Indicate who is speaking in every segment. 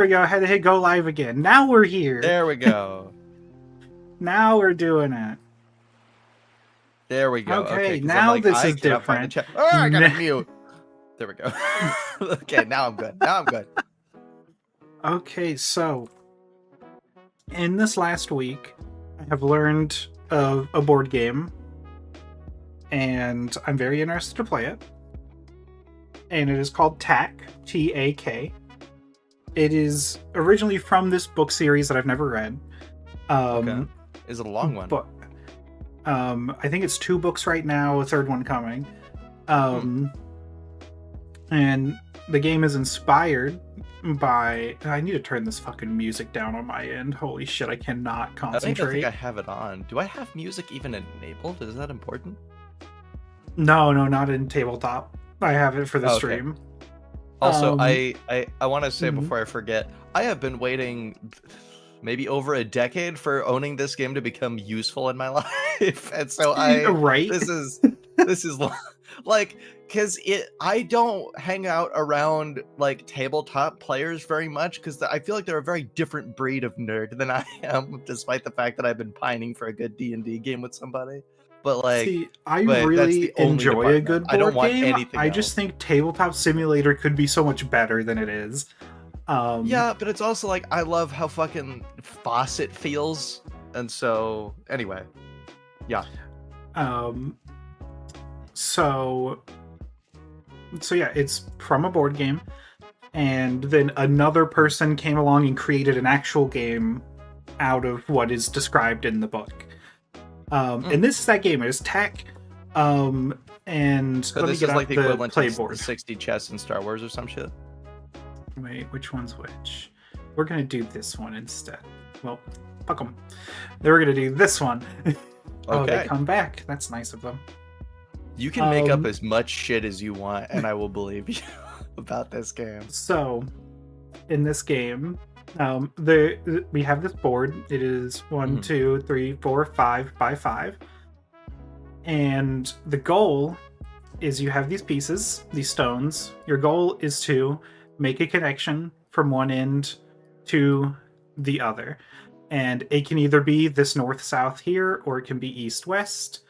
Speaker 1: we go. I had to hit go live again. Now we're here.
Speaker 2: There we go.
Speaker 1: Now we're doing it.
Speaker 2: There we go.
Speaker 1: Okay,
Speaker 2: Okay,
Speaker 1: now
Speaker 2: like,
Speaker 1: this
Speaker 2: I
Speaker 1: is
Speaker 2: cannot find the
Speaker 1: different.
Speaker 2: chat. Oh, I gotta mute. There we go. Okay, now I'm good. Now I'm good.
Speaker 1: Okay, so in this last week, I have learned of a board game, and I'm very interested to play it. And it is called TAK, T-A-K. It is originally from this book series that I've never read.
Speaker 2: Okay. Is it a long one?
Speaker 1: But I think it's 2 books right now, a third one coming. And the game is inspired by... I need to turn this fucking music down on my end. Holy shit, I cannot concentrate.
Speaker 2: I think I have it on. Do I have music even enabled? Is that important?
Speaker 1: No, not in tabletop. I have it for the stream.
Speaker 2: Also, I want to say before I forget, I have been waiting maybe over a decade for owning this game to become useful in my life, and so this is like, because I don't hang out around like tabletop players very much, because I feel like they're a very different breed of nerd than I am, despite the fact that I've been pining for a good D&D game with somebody. But like,
Speaker 1: I really enjoy a good board
Speaker 2: I don't want
Speaker 1: game.
Speaker 2: anything else.
Speaker 1: Just think Tabletop Simulator could be so much better than it is.
Speaker 2: Yeah, but it's also like, I love how fucking Fawcett feels, and so anyway, yeah.
Speaker 1: So yeah, it's from a board game, and then another person came along and created an actual game out of what is described in the book. And this is that game. It is TAK. And
Speaker 2: so
Speaker 1: let
Speaker 2: this
Speaker 1: me get
Speaker 2: is like the equivalent
Speaker 1: playboard.
Speaker 2: to 60 chess in Star Wars or some shit.
Speaker 1: Wait, which one's which? We're gonna do this one instead. Well, fuck them. They were gonna do this one. Oh, they come back. That's nice of them.
Speaker 2: You can make up as much shit as you want, and I will believe you about this game.
Speaker 1: So, in this game, we have this board. It is 1, 2, 3, 4, 5 by 5. And the goal is you have these pieces, these stones. Your goal is to make a connection from one end to the other. And it can either be this north-south here, or it can be east-west.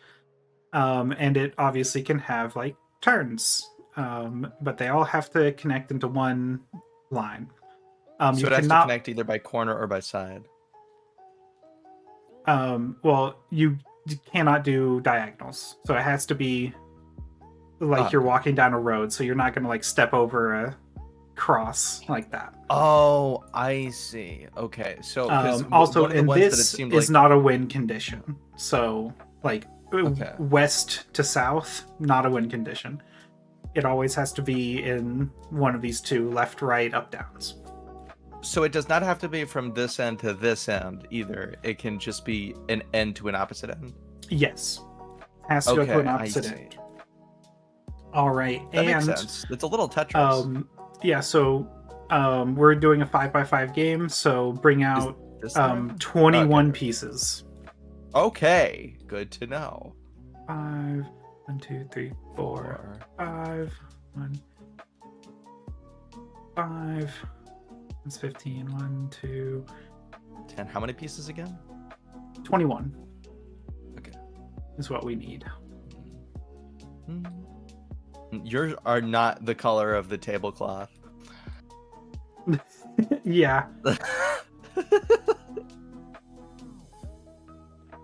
Speaker 1: And it obviously can have like turns. But they all have to connect into one line.
Speaker 2: So it has to connect either by corner or by side.
Speaker 1: Well, you cannot do diagonals, so it has to be like you're walking down a road, so you're not going to like step over a cross like that.
Speaker 2: Oh, I see. Okay, so
Speaker 1: also, and this is not a win condition. So, like west to south, not a win condition. It always has to be in one of these two, left, right, up, downs.
Speaker 2: So it does not have to be from this end to this end either. It can just be an end to an opposite end.
Speaker 1: Yes, has to go to an opposite end. All right,
Speaker 2: that makes sense. It's a little Tetris.
Speaker 1: Yeah. So, we're doing a 5 by 5 game. So bring out 21 pieces.
Speaker 2: Okay, good to know.
Speaker 1: 5, 1, 2, 3, 4, 5, 1, 5. It's 15. 1, 2,
Speaker 2: 10. How many pieces again?
Speaker 1: 21.
Speaker 2: Okay.
Speaker 1: Is what we need.
Speaker 2: Yours are not the color of the tablecloth.
Speaker 1: Yeah.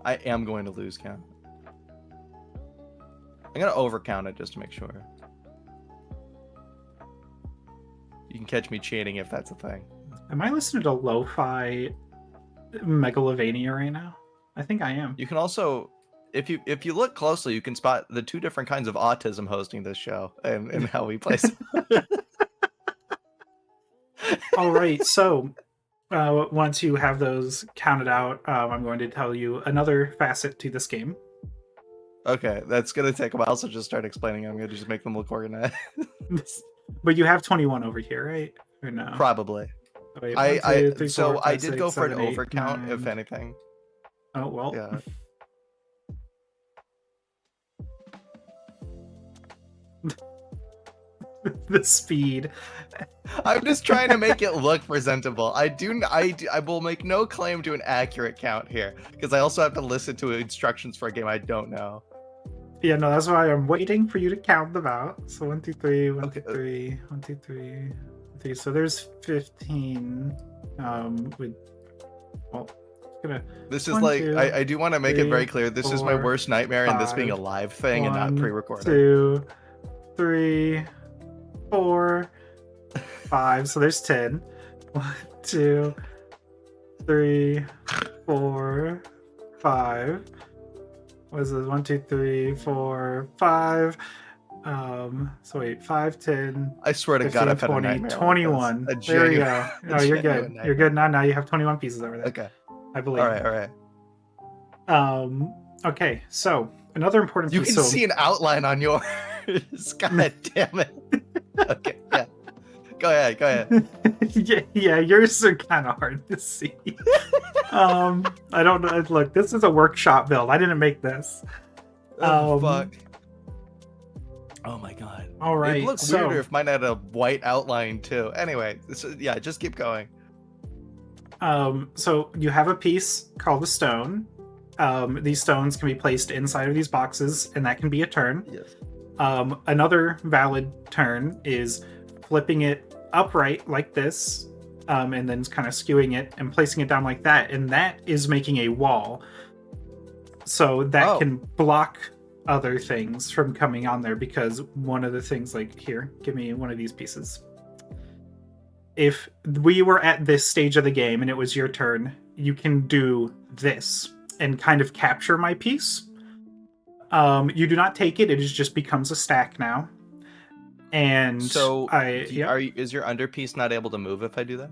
Speaker 2: I am going to lose count. I'm going to overcount it just to make sure. You can catch me cheating if that's a thing.
Speaker 1: Am I listening to lo-fi Megalovania right now? I think I am.
Speaker 2: You can also, if you look closely, you can spot the 2 different kinds of autism hosting this show and how we play.
Speaker 1: All right, so once you have those counted out, I'm going to tell you another facet to this game.
Speaker 2: Okay, that's going to take a while, so just start explaining. I'm going to just make them look organized.
Speaker 1: But you have 21 over here, right? Or no?
Speaker 2: Probably.
Speaker 1: Wait,
Speaker 2: I
Speaker 1: 1, 2, 3, 4, 5,
Speaker 2: I did
Speaker 1: 6,
Speaker 2: go for
Speaker 1: 7,
Speaker 2: an
Speaker 1: 8,
Speaker 2: overcount,
Speaker 1: 9.
Speaker 2: if anything.
Speaker 1: Oh, well.
Speaker 2: Yeah.
Speaker 1: the speed.
Speaker 2: I'm just trying to make it look presentable. I will make no claim to an accurate count here because I also have to listen to instructions for a game I don't know.
Speaker 1: Yeah, no, that's why I'm waiting for you to count them out. So 1, 2, 3, 1,
Speaker 2: Okay.
Speaker 1: 2, 3, 1, 2, 3, 3. So there's 15. With well,
Speaker 2: this is like I do want to make it very clear. This is my worst nightmare, and this being a live thing and not pre-recorded.
Speaker 1: 2, 3, 4, 5. So there's 10. 1, 2, 3, 4, 5. What is this? 1, 2, 3, 4, 5. So wait, 5, 10.
Speaker 2: I swear to
Speaker 1: 15,
Speaker 2: God, I've
Speaker 1: 20,
Speaker 2: had a
Speaker 1: 21. There you go. No, you're good. You're good now. Now you have 21 pieces over there.
Speaker 2: Okay.
Speaker 1: I believe.
Speaker 2: All right.
Speaker 1: Okay, so another important piece.
Speaker 2: You can see an outline on yours. God damn it. Okay, yeah. Go ahead.
Speaker 1: yeah, yours are kind of hard to see. I don't know. Look, this is a workshop build. I didn't make this.
Speaker 2: Oh, fuck. Oh my God.
Speaker 1: All right.
Speaker 2: It'd look weirder if mine had a white outline too. Anyway, yeah, just keep going.
Speaker 1: So you have a piece called a stone. These stones can be placed inside of these boxes, and that can be a turn.
Speaker 2: Yes.
Speaker 1: Another valid turn is flipping it upright like this, and then kind of skewing it and placing it down like that, and that is making a wall. So that can block other things from coming on there, because one of the things, like, here, give me one of these pieces. If we were at this stage of the game and it was your turn, you can do this and kind of capture my piece. You do not take it; it just becomes a stack now. And
Speaker 2: so, is your underpiece not able to move if I do that?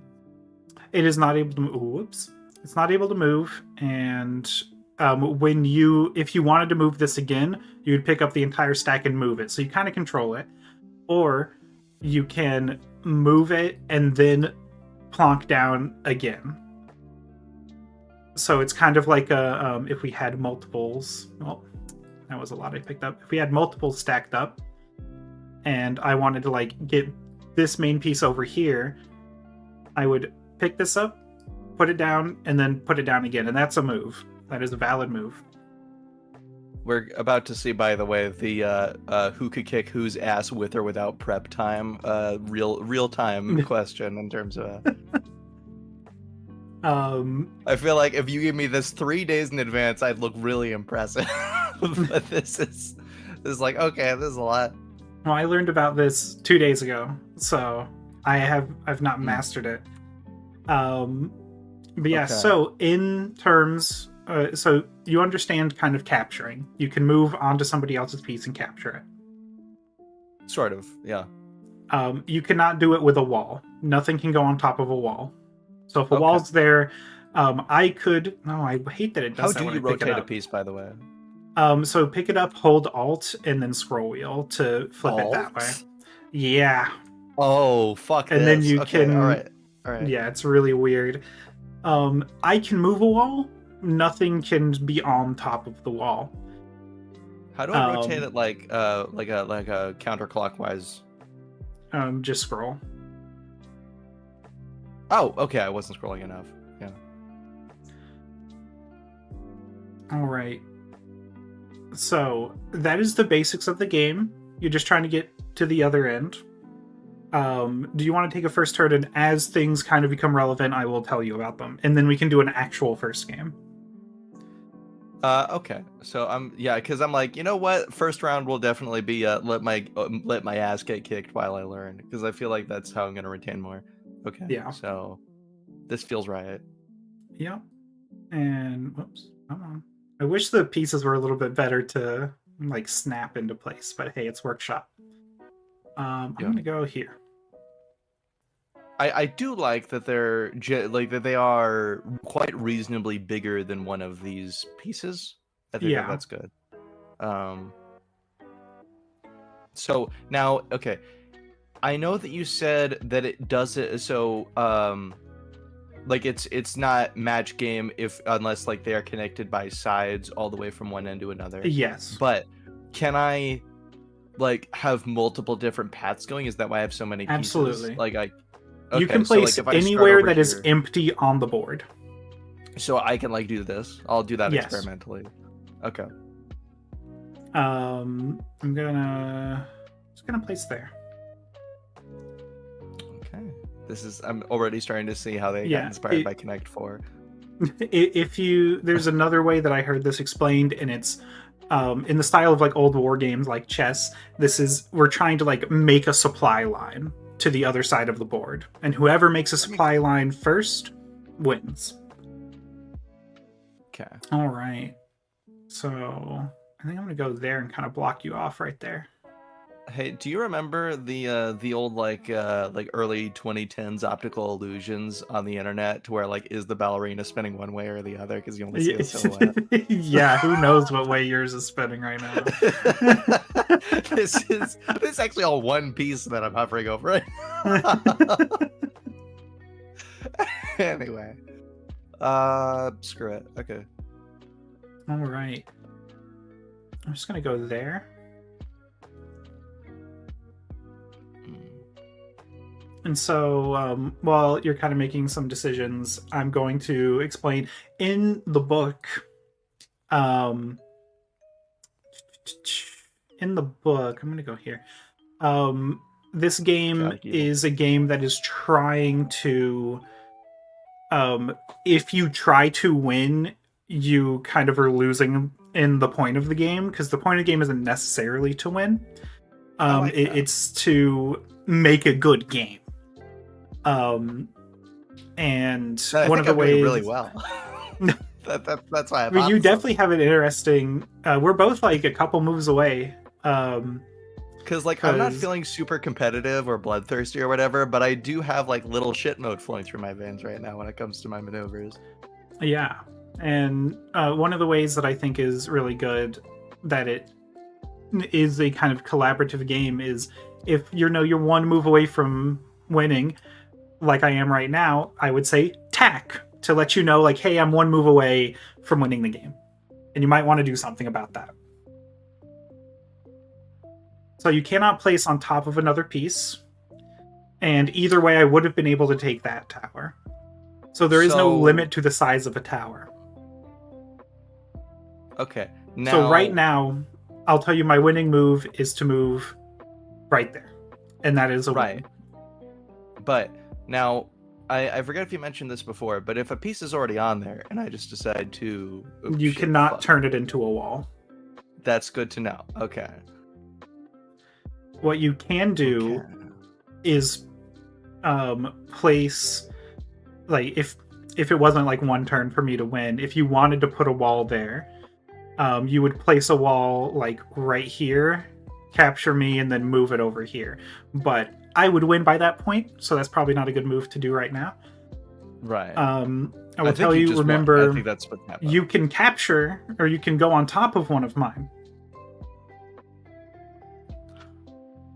Speaker 1: It is not able to move. Whoops! It's not able to move. And if you wanted to move this again, you would pick up the entire stack and move it. So you kind of control it, or you can move it and then plonk down again. So it's kind of like a if we had multiples. Well, that was a lot I picked up. If we had multiples stacked up, and I wanted to like get this main piece over here, I would pick this up, put it down, and then put it down again, and that's a move. That is a valid move.
Speaker 2: We're about to see, by the way, the who could kick whose ass with or without prep time, real time question in terms of. I feel like if you give me this 3 days in advance, I'd look really impressive. But this is like, okay, this is a lot.
Speaker 1: Well, I learned about this 2 days ago, so I've not mastered it. But yeah, so in terms, so you understand kind of capturing. You can move onto somebody else's piece and capture it.
Speaker 2: Sort of, yeah.
Speaker 1: You cannot do it with a wall. Nothing can go on top of a wall. So if a wall's there, I could. No, I hate that it does.
Speaker 2: How do you rotate a piece, by the way?
Speaker 1: So pick it up, hold Alt, and then scroll wheel to flip it that way. Yeah.
Speaker 2: Oh, fuck.
Speaker 1: And then you can.
Speaker 2: All right.
Speaker 1: Yeah, it's really weird. I can move a wall. Nothing can be on top of the wall.
Speaker 2: How do I rotate it like a counterclockwise?
Speaker 1: Just scroll.
Speaker 2: Oh, okay. I wasn't scrolling enough. Yeah.
Speaker 1: All right. So that is the basics of the game. You're just trying to get to the other end. Do you want to take a first turn, and as things kind of become relevant, I will tell you about them, and then we can do an actual first game.
Speaker 2: Okay. So because I'm like, you know what? First round will definitely be let my ass get kicked while I learn, because I feel like that's how I'm gonna retain more. Okay.
Speaker 1: Yeah.
Speaker 2: So this feels right.
Speaker 1: Yeah. And whoops, come on. I wish the pieces were a little bit better to like snap into place, but hey, it's workshop. I'm gonna go here.
Speaker 2: I do like that they are quite reasonably bigger than one of these pieces. I think that's good. So now, okay, I know that you said that it does it. So like it's not match game unless like they are connected by sides all the way from one end to another.
Speaker 1: Yes.
Speaker 2: But can I like have multiple different paths going? Is that why I have so many pieces?
Speaker 1: Absolutely.
Speaker 2: Like
Speaker 1: You can place anywhere that is empty on the board.
Speaker 2: So I can like do this. I'll do that
Speaker 1: Yes.
Speaker 2: experimentally. Okay.
Speaker 1: I'm just gonna place there.
Speaker 2: Okay. I'm already starting to see how they got inspired by Connect 4.
Speaker 1: There's another way that I heard this explained, and it's in the style of like old war games like chess. We're trying to like make a supply line to the other side of the board, and whoever makes a supply line first wins.
Speaker 2: Okay.
Speaker 1: All right. So I think I'm gonna go there and kind of block you off right there.
Speaker 2: Hey, do you remember the old like early 2010s optical illusions on the internet to where like is the ballerina spinning one way or the other because you only see a silhouette?
Speaker 1: Yeah, who knows what way yours is spinning right now.
Speaker 2: This is actually all one piece that I'm hovering over. Anyway, screw it. Okay.
Speaker 1: All right. I'm just gonna go there. And so while you're kind of making some decisions, I'm going to explain in the book. I'm going to go here. This game is a game that is trying to... if you try to win, you kind of are losing in the point of the game, because the point of the game isn't necessarily to win. It's to make a good game. And one of the ways
Speaker 2: really well. That's why
Speaker 1: you definitely have an interesting. We're both like a couple moves away.
Speaker 2: Because like I'm not feeling super competitive or bloodthirsty or whatever, but I do have like little shit mode flowing through my veins right now when it comes to my maneuvers.
Speaker 1: Yeah, and one of the ways that I think is really good that it is a kind of collaborative game is if you're one move away from winning. Like I am right now, I would say tack to let you know, like, hey, I'm one move away from winning the game. And you might want to do something about that. So you cannot place on top of another piece. And either way, I would have been able to take that tower. So there is no limit to the size of a tower.
Speaker 2: Okay.
Speaker 1: So right now, I'll tell you my winning move is to move right there. And that is a win.
Speaker 2: But... Now, I forget if you mentioned this before, but if a piece is already on there and I just decide to...
Speaker 1: you cannot turn it into a wall.
Speaker 2: That's good to know. Okay.
Speaker 1: What you can do is place... Like, if it wasn't like one turn for me to win, if you wanted to put a wall there, you would place a wall like right here, capture me, and then move it over here. But... I would win by that point, so that's probably not a good move to do right now.
Speaker 2: Right.
Speaker 1: I will tell you, remember,
Speaker 2: I think that's what happened.
Speaker 1: You can capture, or you can go on top of one of mine.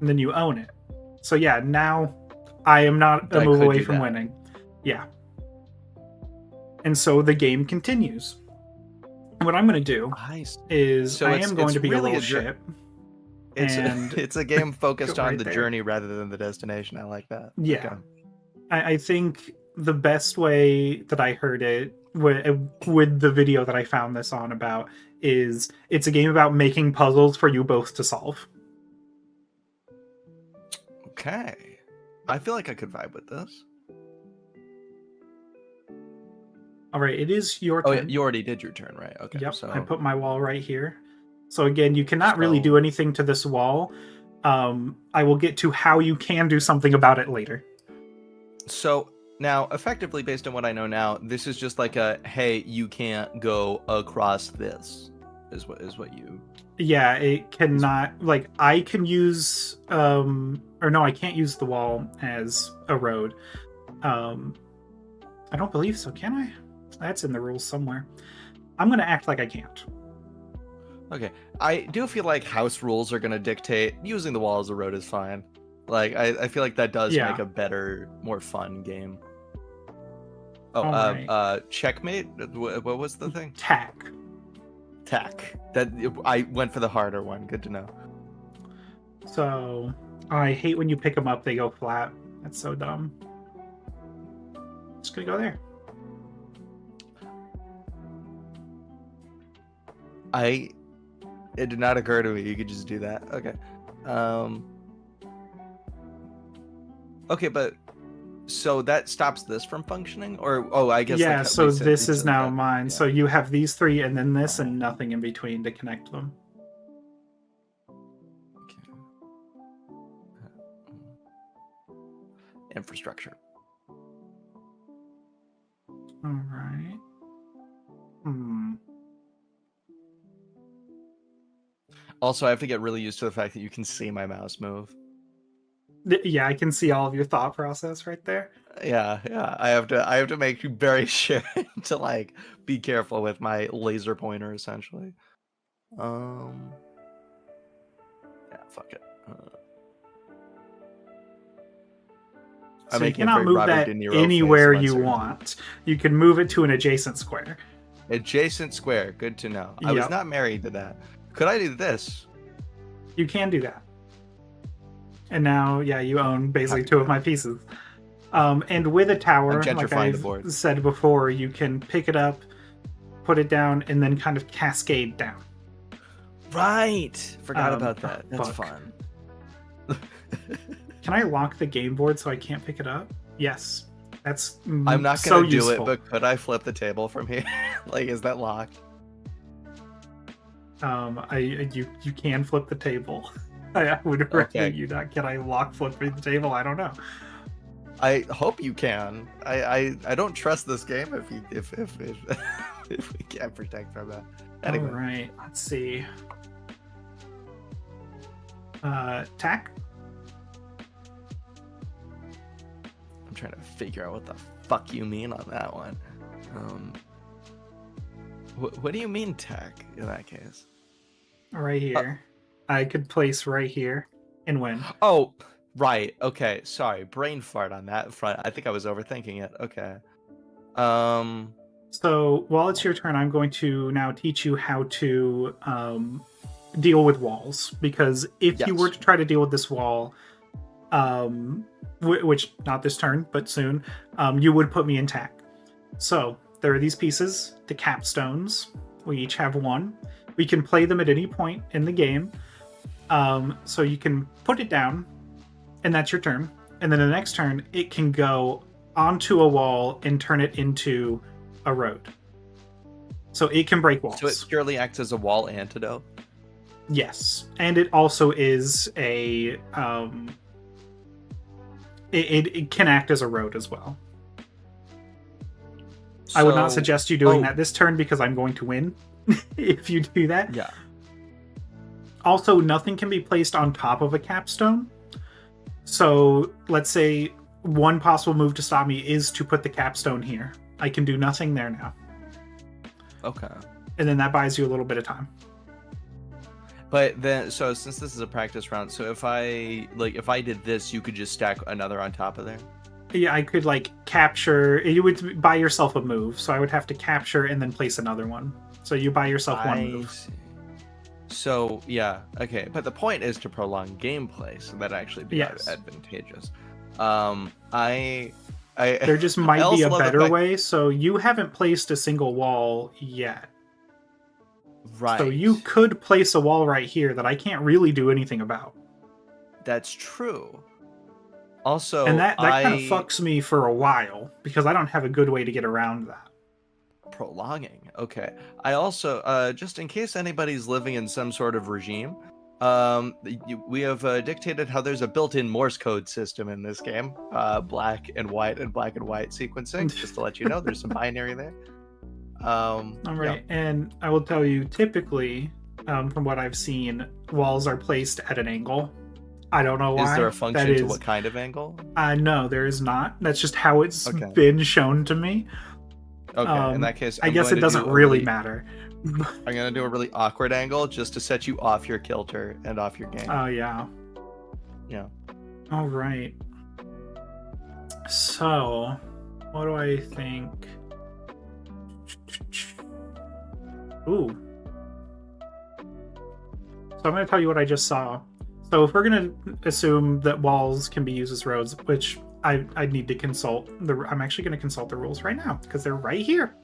Speaker 1: And then you own it. So yeah, now I am not a move away from winning. Yeah. And so the game continues. And what I'm going to do is I am going to be really a little shit.
Speaker 2: It's a game focused on the journey rather than the destination. I like that.
Speaker 1: Yeah. Okay. I think the best way that I heard it with the video that I found this on about is it's a game about making puzzles for you both to solve.
Speaker 2: Okay. I feel like I could vibe with this.
Speaker 1: All right, it is your turn.
Speaker 2: Oh, yeah, you already did your turn, right? Okay.
Speaker 1: Yep, so I put my wall right here. So again, you cannot really do anything to this wall. I will get to how you can do something about it later.
Speaker 2: So now, effectively, based on what I know now, this is just like a, hey, you can't go across this, is what you...
Speaker 1: Yeah, it cannot, like, I can use, or no, I can't use the wall as a road. I don't believe so, can I? That's in the rules somewhere. I'm going to act like I can't.
Speaker 2: Okay, I do feel like house rules are going to dictate using the wall as a road is fine. Like, I feel like that does make a better, more fun game. Oh, right. Checkmate? What was the thing?
Speaker 1: Tack.
Speaker 2: That I went for the harder one. Good to know.
Speaker 1: So I hate when you pick them up, they go flat. That's so dumb. Just gonna go there.
Speaker 2: It did not occur to me you could just do that. Okay. Okay, but so that stops this from functioning, or I guess
Speaker 1: yeah. Like, so this is now mine. Yeah. So you have these three, and then this, and nothing in between to connect them.
Speaker 2: Okay. Infrastructure.
Speaker 1: All right.
Speaker 2: Also, I have to get really used to the fact that you can see my mouse move.
Speaker 1: Yeah, I can see all of your thought process right there.
Speaker 2: Yeah. I have to make you very sure to like be careful with my laser pointer, essentially. Yeah, fuck it.
Speaker 1: So you cannot move that anywhere you want. You can move it to an adjacent square.
Speaker 2: Adjacent square. Good to know. I was not married to that. Could I do this?
Speaker 1: You can do that. And now, yeah, you own basically two of my pieces. And with a tower, like I said before, you can pick it up, put it down, and then kind of cascade down.
Speaker 2: Right. Forgot about that. That's fun.
Speaker 1: Can I lock the game board so I can't pick it up? Yes. That's
Speaker 2: I'm not going to do it, but could I flip the table from here? Like, is that locked?
Speaker 1: You can flip the table. I would recommend you not. Can I lock flipping the table? I don't know.
Speaker 2: I hope you can. I don't trust this game if we can't protect from that. Anyway.
Speaker 1: All right. Let's see. Tack.
Speaker 2: I'm trying to figure out what the fuck you mean on that one. What do you mean tack in that case?
Speaker 1: Right here. I could place right here and win.
Speaker 2: Oh, right. Okay. Sorry. Brain fart on that front. I think I was overthinking it. Okay.
Speaker 1: So while it's your turn, I'm going to now teach you how to deal with walls. Because if you were to try to deal with this wall, which not this turn, but soon, you would put me in tack. So there are these pieces, the capstones. We each have one. We can play them at any point in the game. So you can put it down, and that's your turn. And then the next turn, it can go onto a wall and turn it into a road. So it can break walls.
Speaker 2: So it purely acts as a wall antidote?
Speaker 1: Yes. And it also is a... It can act as a road as well. So, I would not suggest you doing that this turn because I'm going to win if you do that.
Speaker 2: Yeah.
Speaker 1: Also, nothing can be placed on top of a capstone. So, let's say one possible move to stop me is to put the capstone here. I can do nothing there now.
Speaker 2: Okay.
Speaker 1: And then that buys you a little bit of time.
Speaker 2: But then, so since this is a practice round, so if I did this, you could just stack another on top of there?
Speaker 1: Yeah, I could capture. You would buy yourself a move, so I would have to capture and then place another one. So you buy yourself one move.
Speaker 2: See. So yeah, okay. But the point is to prolong gameplay, so that actually be advantageous.
Speaker 1: There just might be a better way. So you haven't placed a single wall yet.
Speaker 2: Right.
Speaker 1: So you could place a wall right here that I can't really do anything about.
Speaker 2: That's true. Also,
Speaker 1: and that kind of fucks me for a while because I don't have a good way to get around that.
Speaker 2: Prolonging. Okay. I also, just in case anybody's living in some sort of regime, we have dictated how there's a built-in Morse code system in this game. Black and white sequencing. Just to let you know, there's some binary there.
Speaker 1: All right. Yeah. And I will tell you, typically, from what I've seen, walls are placed at an angle. I don't know why.
Speaker 2: Is there a function to what kind of angle?
Speaker 1: No, there is not. That's just how it's been shown to me.
Speaker 2: Okay, in that case,
Speaker 1: I guess it doesn't really matter.
Speaker 2: I'm going to do a really awkward angle just to set you off your kilter and off your game.
Speaker 1: Oh, yeah.
Speaker 2: Yeah.
Speaker 1: All right. So, what do I think? Ooh. So I'm going to tell you what I just saw. So if we're gonna assume that walls can be used as roads, which I need to consult I'm actually gonna consult the rules right now because they're right here.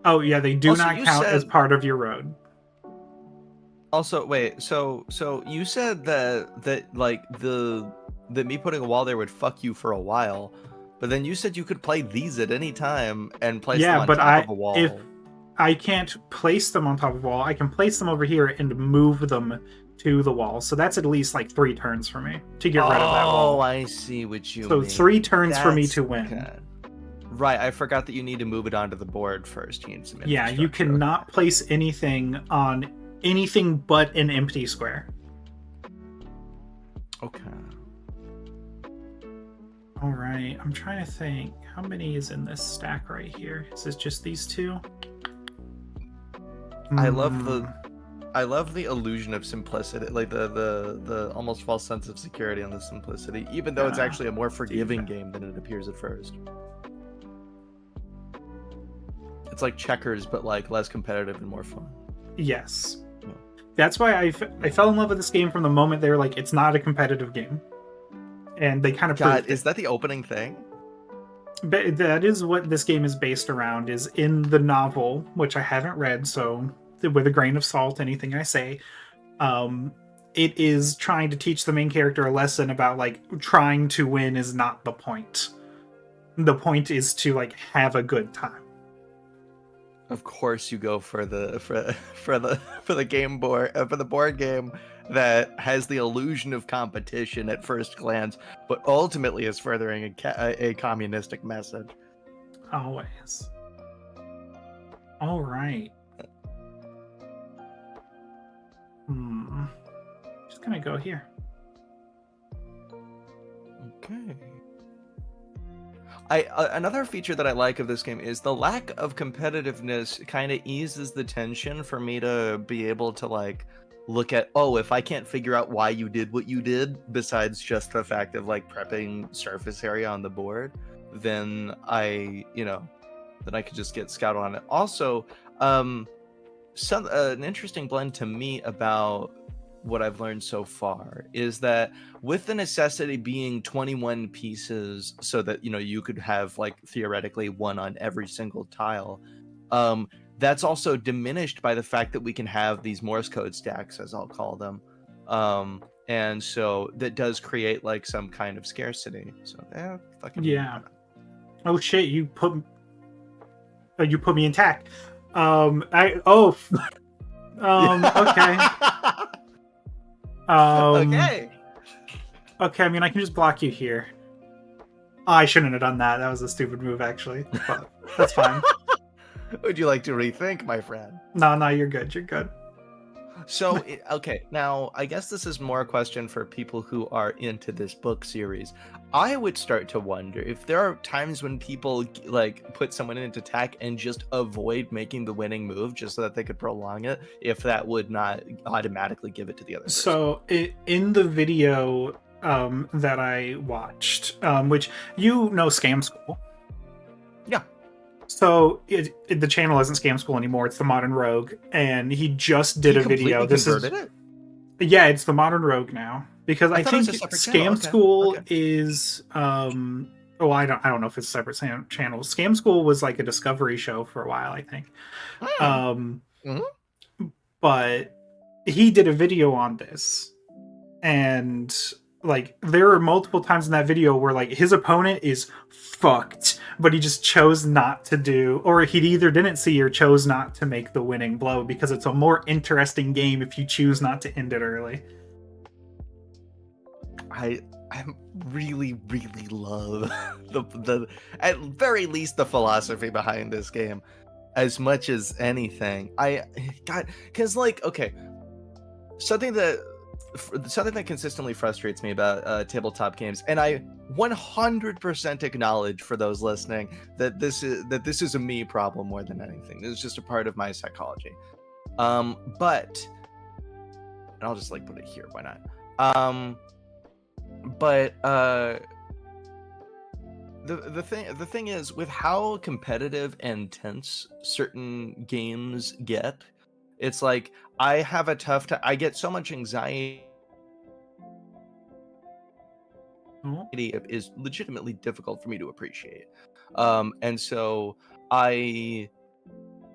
Speaker 1: Oh yeah, they do also, not count as part of your road.
Speaker 2: Also, wait. So you said that like that me putting a wall there would fuck you for a while, but then you said you could play these at any time and place them on top of a wall.
Speaker 1: If I can't place them on top of a wall, I can place them over here and move them to the wall. So that's at least like 3 turns for me to get rid of that wall.
Speaker 2: Oh, I see what you mean.
Speaker 1: So 3 turns for me to win.
Speaker 2: Okay. Right, I forgot that you need to move it onto the board first. You need some
Speaker 1: yeah, you cannot place anything on anything but an empty square.
Speaker 2: Okay.
Speaker 1: All right, I'm trying to think. How many is in this stack right here? Is this just these 2?
Speaker 2: I love the illusion of simplicity, like the almost false sense of security on the simplicity, even though it's actually a more forgiving game than it appears at first. It's like checkers, but like less competitive and more fun.
Speaker 1: Yes. Yeah. That's why I fell in love with this game from the moment they were like, it's not a competitive game. And they kind of proved
Speaker 2: is that the opening thing?
Speaker 1: But that is what this game is based around, is in the novel, which I haven't read, so with a grain of salt, anything I say. It is trying to teach the main character a lesson about like trying to win is not the point. The point is to like have a good time.
Speaker 2: Of course, you go for the game board for the board game that has the illusion of competition at first glance, but ultimately is furthering a communistic message.
Speaker 1: Always. All right. Just gonna go here.
Speaker 2: Okay. Another feature that I like of this game is the lack of competitiveness kind of eases the tension for me to be able to like look at, oh, if I can't figure out why you did what you did besides just the fact of like prepping surface area on the board, then I could just get scouted on it. Also, an interesting blend to me about what I've learned so far is that with the necessity being 21 pieces so that you could have like theoretically 1 on every single tile, that's also diminished by the fact that we can have these Morse code stacks, as I'll call them, and so that does create like some kind of scarcity. So
Speaker 1: yeah. Oh shit, you put me in tack. Okay. Okay, I mean, I can just block you here. I shouldn't have done that. That was a stupid move, actually. But that's fine.
Speaker 2: Would you like to rethink, my friend?
Speaker 1: No, you're good. You're good.
Speaker 2: So, okay, now, I guess this is more a question for people who are into this book series. I would start to wonder if there are times when people, like, put someone into attack and just avoid making the winning move just so that they could prolong it, if that would not automatically give it to the other person.
Speaker 1: So, in the video that I watched, which Scam School.
Speaker 2: Yeah.
Speaker 1: So the channel isn't Scam School anymore. It's the Modern Rogue, and he just did a video. This is
Speaker 2: it?
Speaker 1: Yeah, it's the Modern Rogue now, because I think Scam School is I don't know if it's a separate channel. Scam School was like a Discovery show for a while, I think. But he did a video on this, and like there are multiple times in that video where like his opponent is fucked, but he just chose not to do, or he either didn't see or chose not to make the winning blow, because it's a more interesting game if you choose not to end it early.
Speaker 2: I really love the at very least the philosophy behind this game as much as anything. Because like, okay, something that consistently frustrates me about tabletop games, and I 100% acknowledge for those listening that this is a me problem more than anything. This is just a part of my psychology. But and I'll just like put it here. Why not? But the thing is, with how competitive and tense certain games get, it's like I have a tough time. I get so much anxiety. It is legitimately difficult for me to appreciate, and so I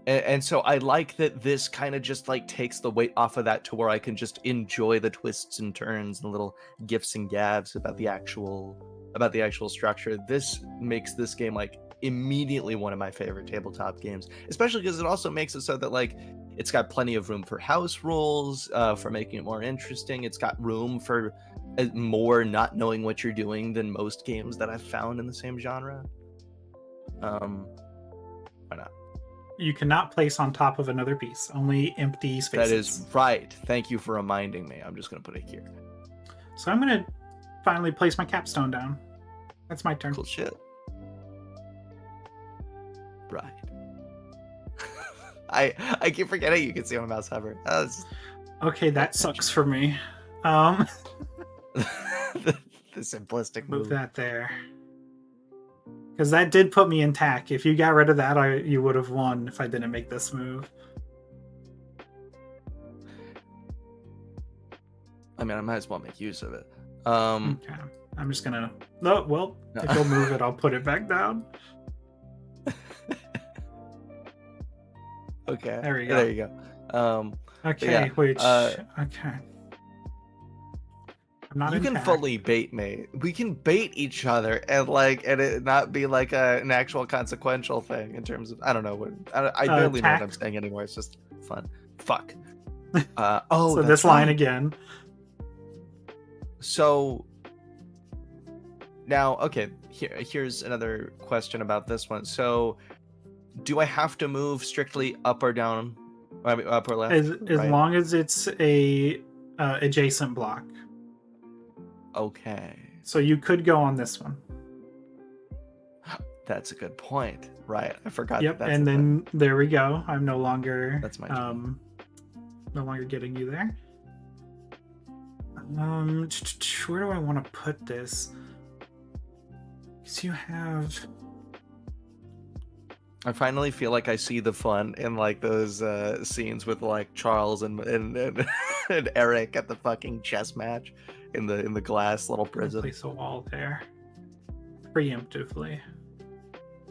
Speaker 2: like that this kind of just like takes the weight off of that to where I can just enjoy the twists and turns and little gifs and gabs about the actual structure. This makes this game like immediately one of my favorite tabletop games, especially because it also makes it so that like it's got plenty of room for house rules, for making it more interesting. It's got room for more not knowing what you're doing than most games that I've found in the same genre. Why not?
Speaker 1: You cannot place on top of another piece, only empty spaces.
Speaker 2: That is right. Thank you for reminding me. I'm just going to put it here.
Speaker 1: So I'm going to finally place my capstone down. That's my turn.
Speaker 2: Cool shit. Right. I keep forgetting you can see on a mouse hover.
Speaker 1: Okay, that sucks for me.
Speaker 2: The simplistic
Speaker 1: move that there. Because that did put me in tack. If you got rid of that, you would have won if I didn't make this move.
Speaker 2: I mean, I might as well make use of it.
Speaker 1: Okay. I'm just gonna... Oh, well, no. If you'll move it, I'll put it back down.
Speaker 2: Okay.
Speaker 1: There we go.
Speaker 2: There you go.
Speaker 1: Okay,
Speaker 2: yeah,
Speaker 1: okay.
Speaker 2: You can fully bait me. We can bait each other and it not be like an actual consequential thing in terms of, I don't know. I barely know what I'm saying anymore. It's just fun. Fuck.
Speaker 1: So this line again.
Speaker 2: So now, okay, here's another question about this one. So do I have to move strictly up or down? I mean, up or left?
Speaker 1: As long as it's a adjacent block.
Speaker 2: Okay.
Speaker 1: So you could go on this one.
Speaker 2: That's a good point. Right. I forgot.
Speaker 1: Yep. And then there we go. I'm no longer.
Speaker 2: That's my turn.
Speaker 1: No longer getting you there. Where do I want to put this? Because you have.
Speaker 2: I finally feel like I see the fun in like those scenes with like Charles and and Eric at the fucking chess match in the glass little prison.
Speaker 1: Place a wall there. Preemptively.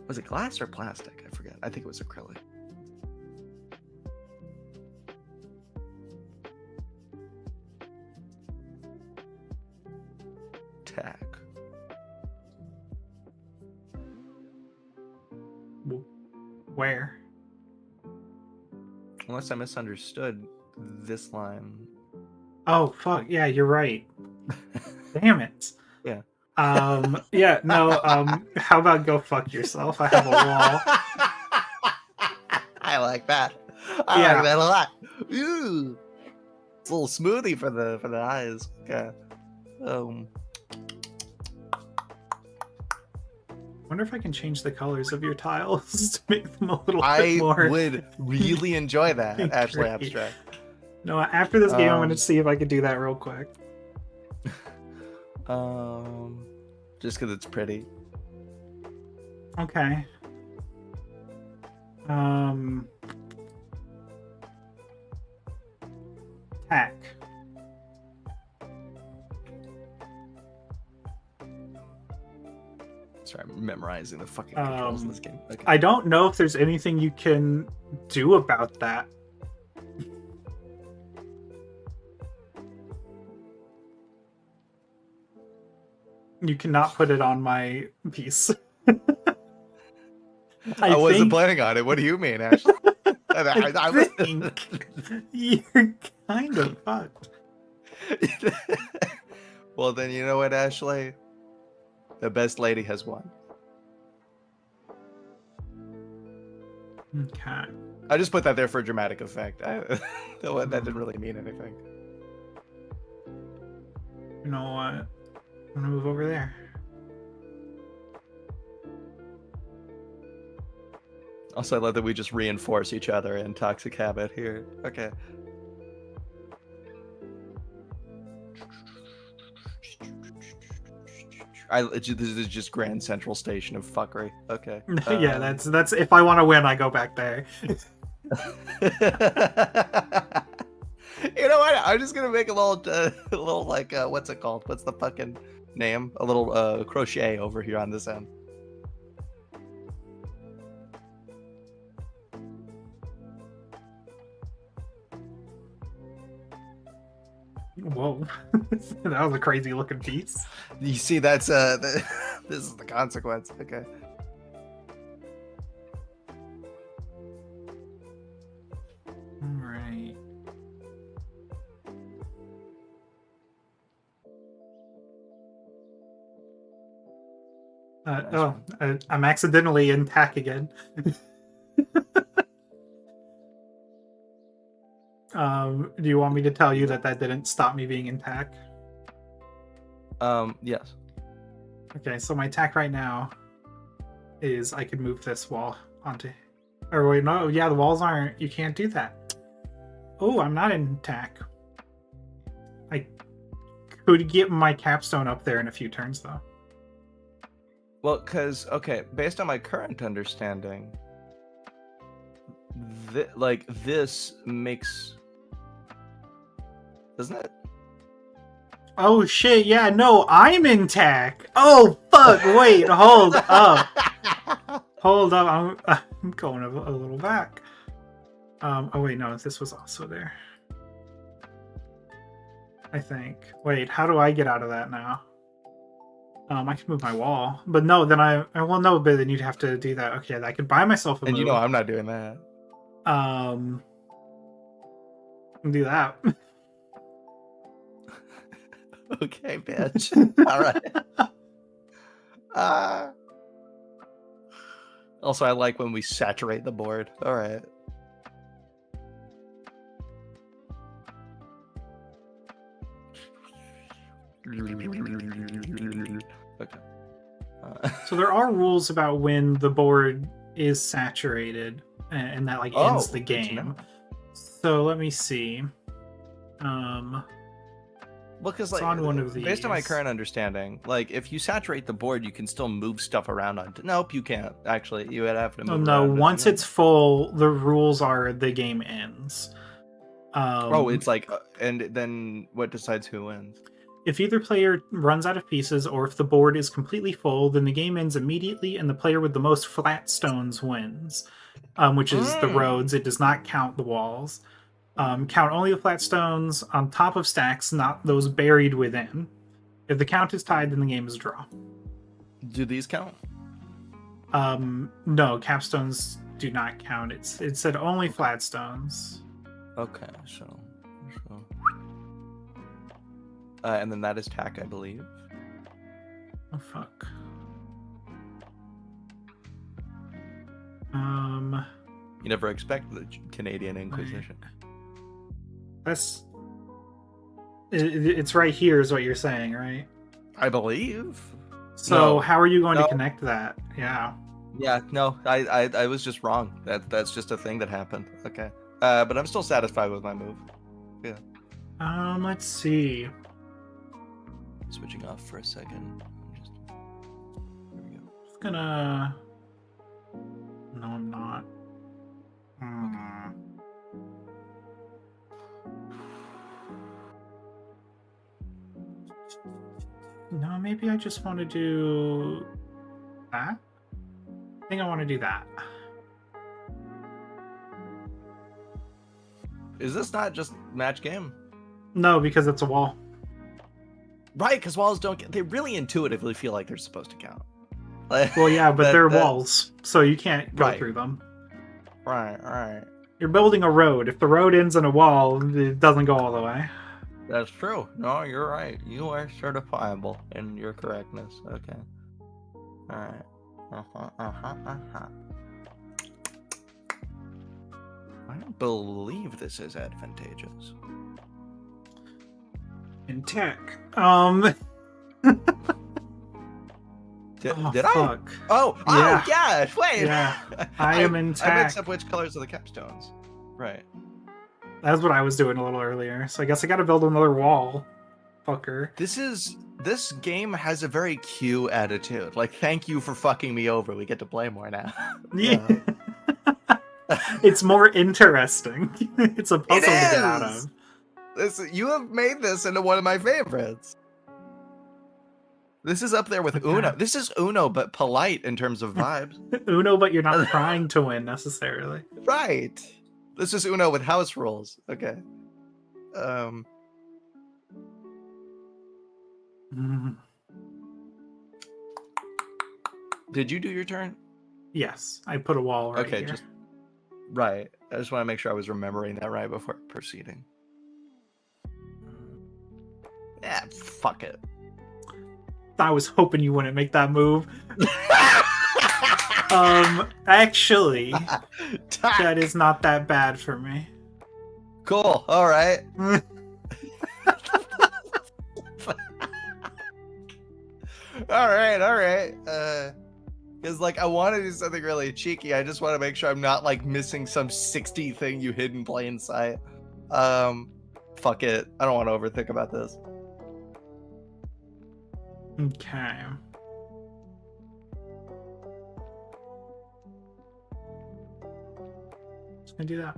Speaker 2: Was it glass or plastic? I forget. I think it was acrylic. Tack.
Speaker 1: Where?
Speaker 2: Unless I misunderstood this line.
Speaker 1: Oh fuck, yeah, you're right. Damn it.
Speaker 2: Yeah.
Speaker 1: Yeah, no, how about go fuck yourself? I have a wall.
Speaker 2: I like that. I like that a lot. Ooh. It's a little smoothie for the eyes. Yeah.
Speaker 1: Wonder if I can change the colors of your tiles to make them a little bit more.
Speaker 2: I would really enjoy that, Ashley Abstract.
Speaker 1: No, after this game, I'm going to see if I can do that real quick.
Speaker 2: Just because it's pretty.
Speaker 1: Okay. Tack.
Speaker 2: Sorry, I'm memorizing the fucking controls in this game. Okay.
Speaker 1: I don't know if there's anything you can do about that. You cannot put it on my piece.
Speaker 2: I wasn't planning on it. What do you mean, Ashley?
Speaker 1: I think you're kind of fucked.
Speaker 2: Well, then you know what, Ashley? The best lady has won.
Speaker 1: Okay.
Speaker 2: I just put that there for dramatic effect. That didn't really mean anything.
Speaker 1: You know what? I'm gonna move over there.
Speaker 2: Also, I love that we just reinforce each other in toxic habit here. Okay. This is just Grand Central Station of fuckery. Okay.
Speaker 1: Yeah, that's if I want to win, I go back there.
Speaker 2: You know what? I'm just gonna make a little like what's it called? What's the fucking name? A little crochet over here on this end.
Speaker 1: Whoa, that was a crazy looking piece.
Speaker 2: You see, that's this is the consequence. Okay.
Speaker 1: All right. I'm accidentally in tack again. Do you want me to tell you that didn't stop me being in tack?
Speaker 2: Yes.
Speaker 1: Okay, so my tack right now is I could move this wall onto... Or wait, no, yeah, the walls aren't... You can't do that. Oh, I'm not in tack. I could get my capstone up there in a few turns, though.
Speaker 2: Well, because, okay, based on my current understanding, this makes... Doesn't it?
Speaker 1: Oh, shit, yeah, no, I'm in tack. Oh, fuck, wait, hold up. Hold up, I'm going a little back. Oh, wait, no, this was also there. I think. Wait, how do I get out of that now? I can move my wall. But no, then well, no, but then you'd have to do that. Okay, I could buy myself a move.
Speaker 2: And you know I'm not doing that.
Speaker 1: Do that.
Speaker 2: Okay, bitch. All right. Also, I like when we saturate the board. All right. Okay.
Speaker 1: So there are rules about when the board is saturated, and that like ends the game. So let me see.
Speaker 2: Well, because like
Speaker 1: on one of these.
Speaker 2: Based on my current understanding, like if you saturate the board, you can still move stuff around on. Nope, you can't. Actually, you would have to move.
Speaker 1: No, once it's full, the rules are the game ends.
Speaker 2: It's like, and then what decides who wins?
Speaker 1: If either player runs out of pieces, or if the board is completely full, then the game ends immediately, and the player with the most flat stones wins, which is the roads. It does not count the walls. Count only the flat stones on top of stacks, not those buried within. If the count is tied, then the game is a draw.
Speaker 2: Do these count?
Speaker 1: No, capstones do not count. It said only flat stones.
Speaker 2: Okay, so and then that is tack, I believe.
Speaker 1: Oh fuck.
Speaker 2: You never expect the Canadian Inquisition.
Speaker 1: It's right here is what you're saying, right?
Speaker 2: I believe.
Speaker 1: So how are you going to connect that? Yeah.
Speaker 2: Yeah, no, I was just wrong. That's just a thing that happened. Okay. But I'm still satisfied with my move. Yeah.
Speaker 1: Let's see.
Speaker 2: Switching off for a second. There we go.
Speaker 1: Just gonna... No, I'm not. No, maybe I just want to do that. I think I want to do that.
Speaker 2: Is this not just match game?
Speaker 1: No, because it's a wall.
Speaker 2: Right, because walls don't... They really intuitively feel like they're supposed to count.
Speaker 1: Well, yeah, but they're walls, so you can't go through them.
Speaker 2: Right.
Speaker 1: You're building a road. If the road ends in a wall, it doesn't go all the way.
Speaker 2: That's true. No, you're right. You are certifiable in your correctness. Okay. Alright. I don't believe this is advantageous.
Speaker 1: In tech.
Speaker 2: Did I? Oh,
Speaker 1: yeah.
Speaker 2: Gosh, wait.
Speaker 1: Yeah. I am in tech.
Speaker 2: I mixed up which colors are the capstones. Right.
Speaker 1: That's what I was doing a little earlier. So I guess I gotta build another wall. Fucker.
Speaker 2: This this game has a very Q attitude. Like, thank you for fucking me over. We get to play more now.
Speaker 1: Yeah. It's more interesting. It's a puzzle to get out of.
Speaker 2: You have made this into one of my favorites. This is up there with Uno. This is Uno, but polite in terms of vibes.
Speaker 1: Uno, but you're not trying to win necessarily.
Speaker 2: Right. This is Uno with house rules. Okay. Did you do your turn?
Speaker 1: Yes, I put a wall right here.
Speaker 2: Right. I just want to make sure I was remembering that right before proceeding. Yeah, fuck it.
Speaker 1: I was hoping you wouldn't make that move. Actually, that is not that bad for me.
Speaker 2: Cool. All right. All right. Because, like, I want to do something really cheeky. I just want to make sure I'm not, like, missing some 60 thing you hid in plain sight. Fuck it. I don't want to overthink about this.
Speaker 1: Okay. Just gonna do that.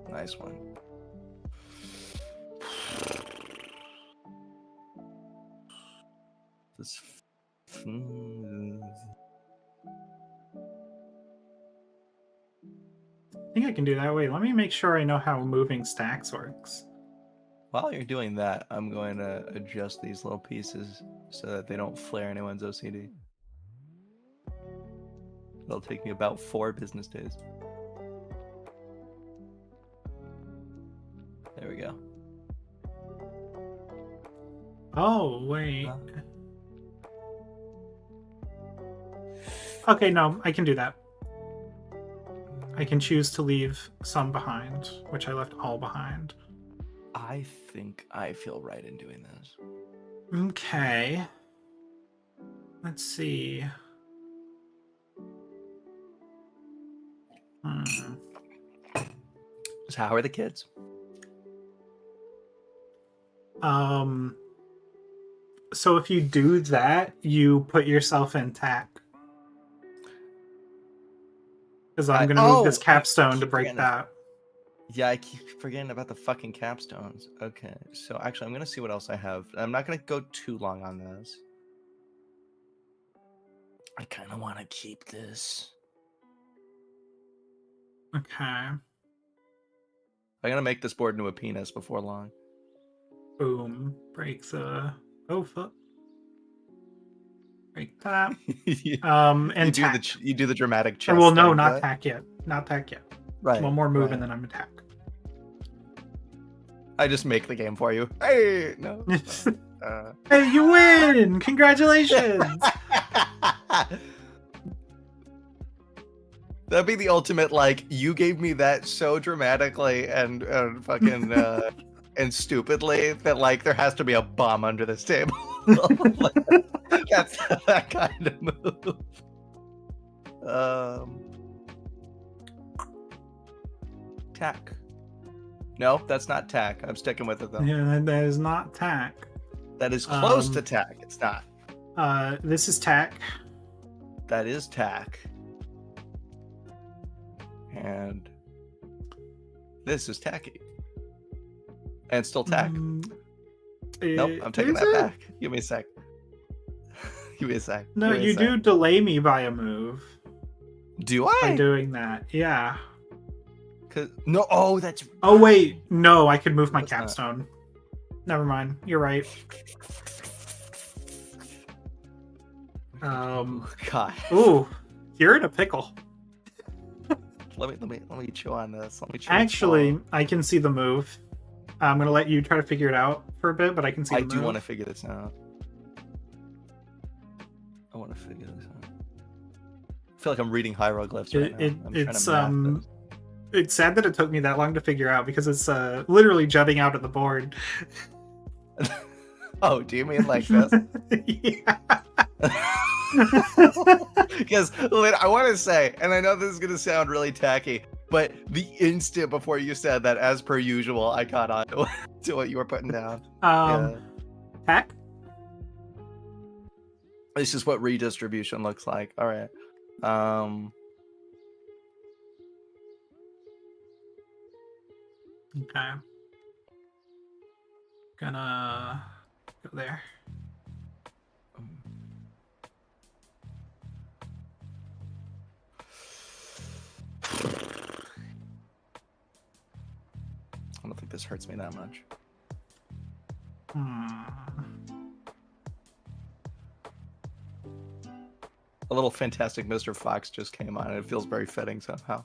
Speaker 2: Nice one. This.
Speaker 1: I think I can do that. Wait, let me make sure I know how moving stacks works.
Speaker 2: While you're doing that, I'm going to adjust these little pieces so that they don't flare anyone's OCD. It'll take me about 4 business days. There we go.
Speaker 1: Oh, wait. Okay, no, I can do that. I can choose to leave some behind, which I left all behind.
Speaker 2: I think I feel right in doing this.
Speaker 1: Okay. Let's see.
Speaker 2: So how are the kids?
Speaker 1: So if you do that, you put yourself in tack. Because I'm going to move this capstone to break that.
Speaker 2: Yeah, I keep forgetting about the fucking capstones. Okay, so actually I'm going to see what else I have. I'm not going to go too long on this. I kind of want to keep this.
Speaker 1: Okay.
Speaker 2: I'm going to make this board into a penis before long.
Speaker 1: Boom. Breaks oh, fuck. Break that. And
Speaker 2: you do the dramatic chest.
Speaker 1: Well, no, not tack yet. Not tack yet.
Speaker 2: Right.
Speaker 1: One more move and then I'm attack.
Speaker 2: I just make the game for you. Hey, no.
Speaker 1: Hey, you win! Congratulations!
Speaker 2: That'd be the ultimate, like, you gave me that so dramatically and fucking and stupidly that, like, there has to be a bomb under this table. That's that kind of move. Tack. No, that's not tack. I'm sticking with it though.
Speaker 1: Yeah, that is not tack.
Speaker 2: That is close to tack. It's not.
Speaker 1: This is tack.
Speaker 2: That is tack. And this is tacky. And still tack. Nope, I'm taking that back. Give me a sec. Give me a sec.
Speaker 1: No, you do delay me by a move.
Speaker 2: Do I?
Speaker 1: By doing that, yeah.
Speaker 2: No, oh, that's...
Speaker 1: Oh, wait. No, I could move my capstone. Never mind. You're right.
Speaker 2: God.
Speaker 1: Ooh, you're in a pickle.
Speaker 2: Let me chew on this.
Speaker 1: Actually, I can see the move. I'm gonna let you try to figure it out for a bit, but I can see the move.
Speaker 2: I do want to figure this out. I want to figure this out. I feel like I'm reading hieroglyphs right now.
Speaker 1: It's sad that it took me that long to figure out because it's literally jutting out of the board.
Speaker 2: Oh, do you mean like this?
Speaker 1: Yeah.
Speaker 2: Because I want to say, and I know this is going to sound really tacky, but the instant before you said that, as per usual, I caught on to what you were putting down.
Speaker 1: Tack?
Speaker 2: This is what redistribution looks like. All right.
Speaker 1: Okay. Gonna go there.
Speaker 2: I don't think this hurts me that much. A little Fantastic Mr. Fox just came on, and it feels very fitting somehow.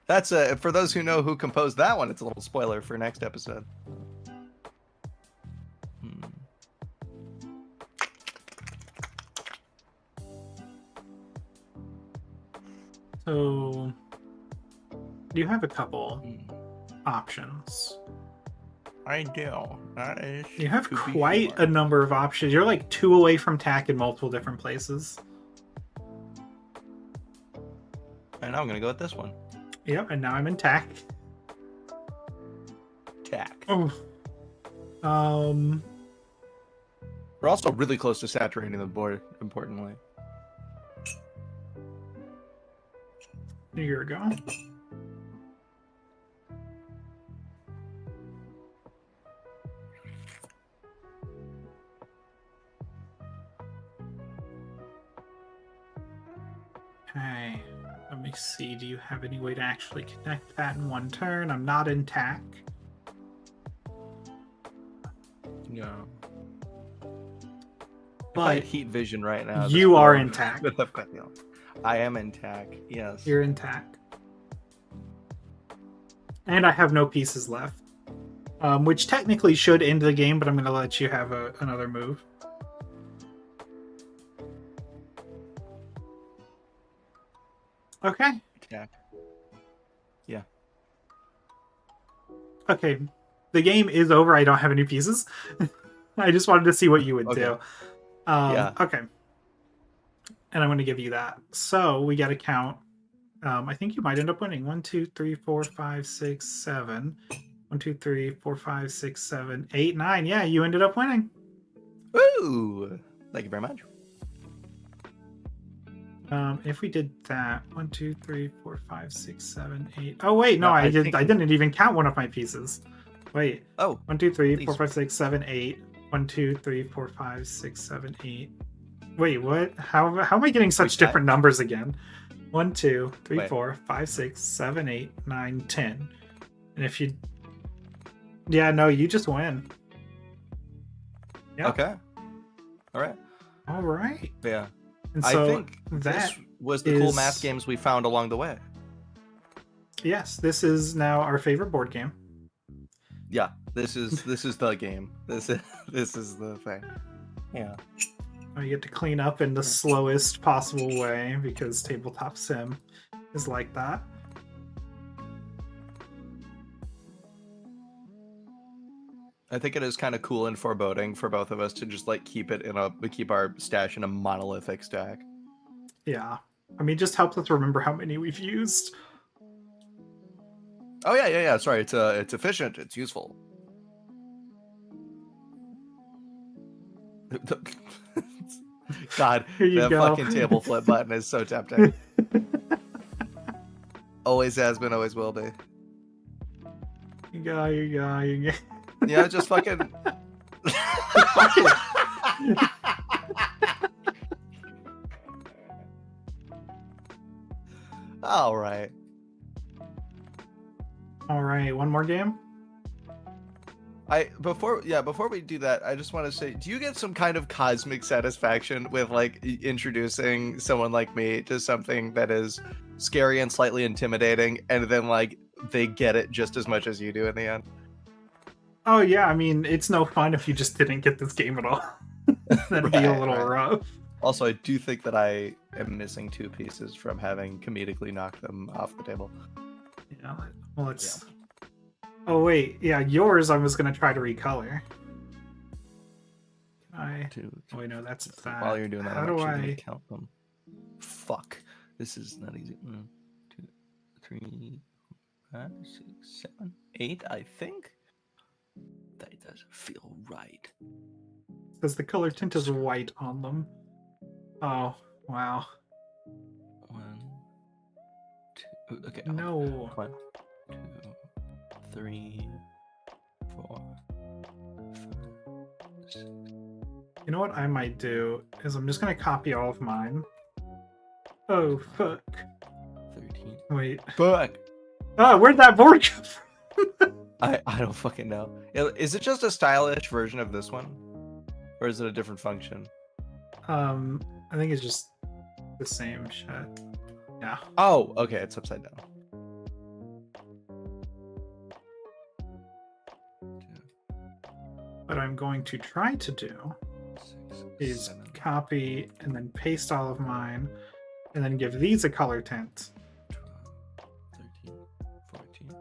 Speaker 2: That's for those who know who composed that one, it's a little spoiler for next episode.
Speaker 1: So you have a couple options.
Speaker 2: I do. That is
Speaker 1: you have quite a number of options. You're like 2 away from tack in multiple different places.
Speaker 2: And I'm gonna go with this one.
Speaker 1: Yep, and now I'm in tack.
Speaker 2: Tack.
Speaker 1: Oh.
Speaker 2: We're also really close to saturating the board, importantly.
Speaker 1: Here we go. Okay, let me see. Do you have any way to actually connect that in one turn? I'm not in tack.
Speaker 2: Yeah.
Speaker 1: But
Speaker 2: if I had heat vision right now,
Speaker 1: you are in tack.
Speaker 2: I am in tack, yes.
Speaker 1: You're in tack. And I have no pieces left. Which technically should end the game, but I'm going to let you have another move. Okay.
Speaker 2: Yeah. Yeah.
Speaker 1: Okay. The game is over. I don't have any pieces. I just wanted to see what you would do.
Speaker 2: Yeah.
Speaker 1: Okay. And I'm going to give you that. So we got to count. I think you might end up winning. 1, 2, 3, 4, 5, 6, 7. 1, 2, 3, 4, 5, 6, 7, 8, 9. Yeah, you ended up winning.
Speaker 2: Ooh. Thank you very much.
Speaker 1: If we did that, 1, 2, 3, 4, 5, 6, 7, 8. Oh wait, no, I didn't even count one of my pieces. Wait.
Speaker 2: Oh.
Speaker 1: 1, 2, 3, 4, 5, 6, 7, 8. 1, 2, 3, 4, 5, 6, 7, 8. Wait, what? How am I getting such different numbers again? 1, 2, 3, 4, 5, 6, 7, 8, 9, 10. And if you, yeah, no, you just win.
Speaker 2: Yeah. Okay. All right.
Speaker 1: All right.
Speaker 2: Yeah.
Speaker 1: And so
Speaker 2: I think this was the cool math games we found along the way.
Speaker 1: Yes, this is now our favorite board game.
Speaker 2: Yeah, this is the game. This is the thing. Yeah.
Speaker 1: You get to clean up in the slowest possible way because tabletop sim is like that.
Speaker 2: I think it is kind of cool and foreboding for both of us to just like keep our stash in a monolithic stack.
Speaker 1: Yeah. I mean, just helps us remember how many we've used.
Speaker 2: Oh yeah. Sorry, it's efficient. It's useful. God, that fucking table flip button is so tempting. Always has been, always will be.
Speaker 1: You go.
Speaker 2: Yeah, just fucking. All right.
Speaker 1: One more game.
Speaker 2: Before we do that, I just want to say, do you get some kind of cosmic satisfaction with like introducing someone like me to something that is scary and slightly intimidating, and then like they get it just as much as you do in the end?
Speaker 1: Oh yeah, I mean, it's no fun if you just didn't get this game at all. That'd be a little rough.
Speaker 2: Also, I do think that I am missing 2 pieces from having comedically knocked them off the table.
Speaker 1: Yeah, well, it's... Yeah. Oh wait, yeah, yours I was going to try to recolor. Oh wait, no, that's that.
Speaker 2: While you're doing that,
Speaker 1: How
Speaker 2: I'm
Speaker 1: do
Speaker 2: actually going to count them. Fuck. This is not easy. 1, 2, 3, 5, 6, 7, 8, I think. That doesn't feel right.
Speaker 1: Because the color tint is white on them. Oh, wow.
Speaker 2: 1, 2. Okay.
Speaker 1: No.
Speaker 2: 1, 2, 3, 4, 5, 6.
Speaker 1: You know what I might do is I'm just gonna copy all of mine. Oh fuck.
Speaker 2: 13.
Speaker 1: Wait.
Speaker 2: Fuck.
Speaker 1: Oh, where'd that board come from?
Speaker 2: I don't fucking know. Is it just a stylish version of this one, or is it a different function?
Speaker 1: I think it's just the same shit. Yeah.
Speaker 2: Oh, okay. It's upside down.
Speaker 1: What I'm going to try to do is copy and then paste all of mine, and then give these a color tint.
Speaker 2: 12, 13, 14.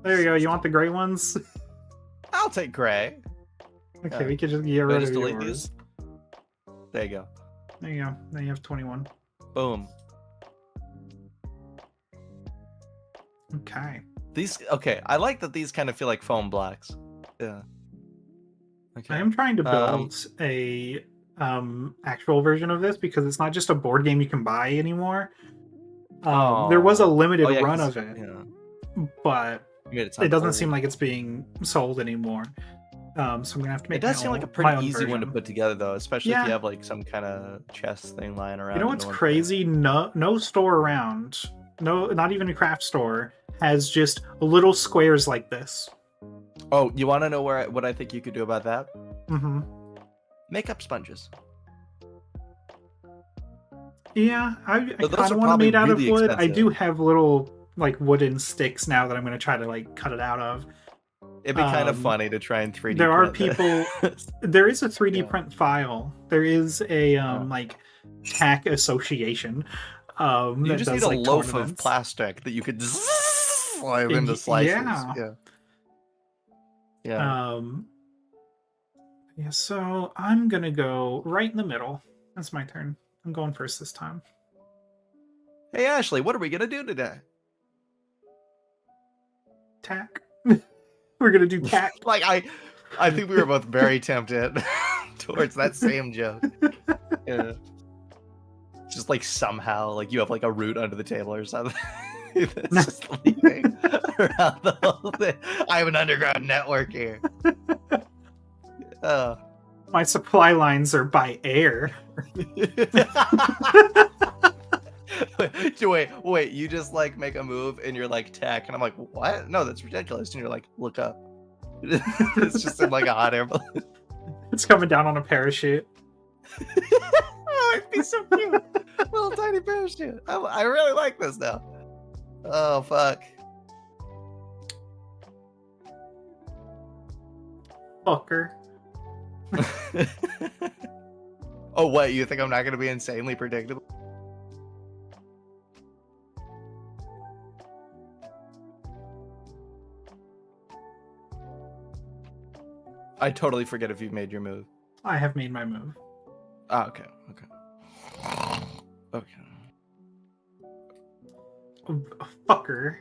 Speaker 1: There you go. You want the gray ones?
Speaker 2: I'll take gray.
Speaker 1: Okay, we could just get rid of yours.
Speaker 2: These? There you go.
Speaker 1: There you go. Now you have 21.
Speaker 2: Boom.
Speaker 1: Okay.
Speaker 2: Okay. I like that these kind of feel like foam blocks. Yeah. Okay.
Speaker 1: I am trying to build a actual version of this because it's not just a board game you can buy anymore. There was a limited run of it, but it doesn't seem like it's being sold anymore. So I'm gonna have to make.
Speaker 2: It does seem like a pretty easy one to put together, though, especially if you have like some kind of chess thing lying around.
Speaker 1: You know what's crazy? No store around, not even a craft store, has just little squares like this.
Speaker 2: Oh, you want to know what I think you could do about that?
Speaker 1: Mm-hmm.
Speaker 2: Makeup sponges.
Speaker 1: Yeah, I kind of want to made out of wood.
Speaker 2: Expensive.
Speaker 1: I do have little like wooden sticks now that I'm going to try to like cut it out of.
Speaker 2: It'd be kind of funny to try and 3D.
Speaker 1: There are people. There is a 3D print file. There is a like tack association.
Speaker 2: You just need a loaf of plastic that you could slide into slices. Yeah.
Speaker 1: Yeah, so I'm gonna go right in the middle. That's my turn. I'm going first this time.
Speaker 2: Hey Ashley, what are we gonna do today?
Speaker 1: Tack. We're gonna do tack.
Speaker 2: Like I think we were both very tempted towards that same joke. Yeah. Just like somehow, like you have like a root under the table or something. That's just leaving around the whole thing. I have an underground network here.
Speaker 1: My supply lines are by air.
Speaker 2: Wait, you just like make a move and you're like tech, and I'm like, what? No, that's ridiculous. And you're like, look up. It's just in like a hot air balloon.
Speaker 1: It's coming down on a parachute.
Speaker 2: Oh, it'd be so cute. Little tiny parachute. I really like this now. Oh, fuck.
Speaker 1: Fucker.
Speaker 2: Oh, what? You think I'm not going to be insanely predictable? I totally forget if you've made your move.
Speaker 1: I have made my move.
Speaker 2: Oh, okay. Okay.
Speaker 1: Fucker.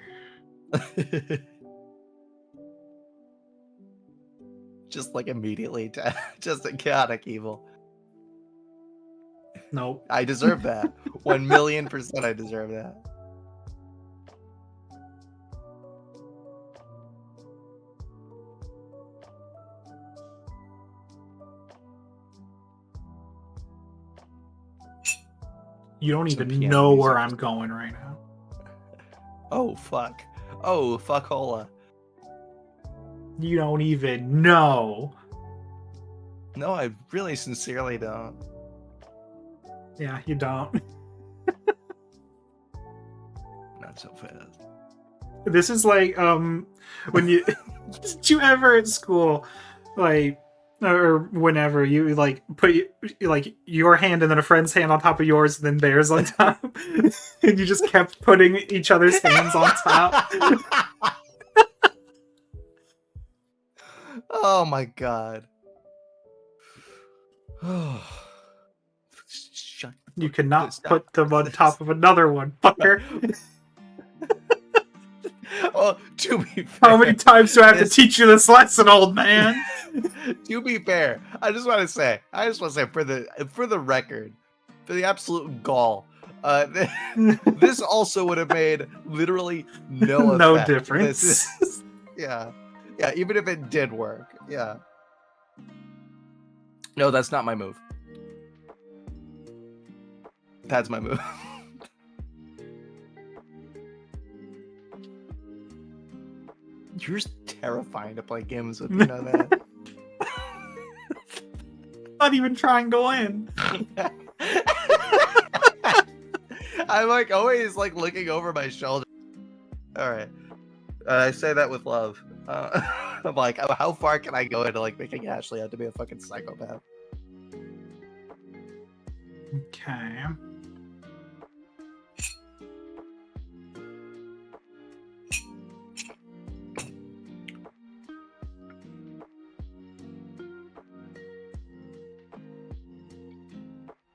Speaker 2: Just like immediately, just a chaotic evil.
Speaker 1: Nope.
Speaker 2: I deserve that. 1,000,000% I deserve that.
Speaker 1: You don't even know where I'm going right now.
Speaker 2: Oh, fuck. Oh, fuckola.
Speaker 1: You don't even know.
Speaker 2: No, I really sincerely don't.
Speaker 1: Yeah, you don't.
Speaker 2: Not so fast.
Speaker 1: This is like, when you... Did you ever at school, like... Or whenever you like put like your hand and then a friend's hand on top of yours and then theirs on top, and you just kept putting each other's hands on top.
Speaker 2: Oh my god! Shut.
Speaker 1: You cannot put them on top of another one, fucker.
Speaker 2: Well, to be fair,
Speaker 1: how many times do I have to teach you this lesson, old man?
Speaker 2: To be fair, I just want to say for the record, for the absolute gall, this also would have made literally no effect.
Speaker 1: No difference.
Speaker 2: Yeah, even if it did work, yeah. No, that's not my move. That's my move. You're terrifying to play games with, you know that.
Speaker 1: Not even trying to win.
Speaker 2: I'm like always like looking over my shoulder. All right, I say that with love. I'm like, how far can I go into like making Ashley out to be a fucking psychopath?
Speaker 1: Okay.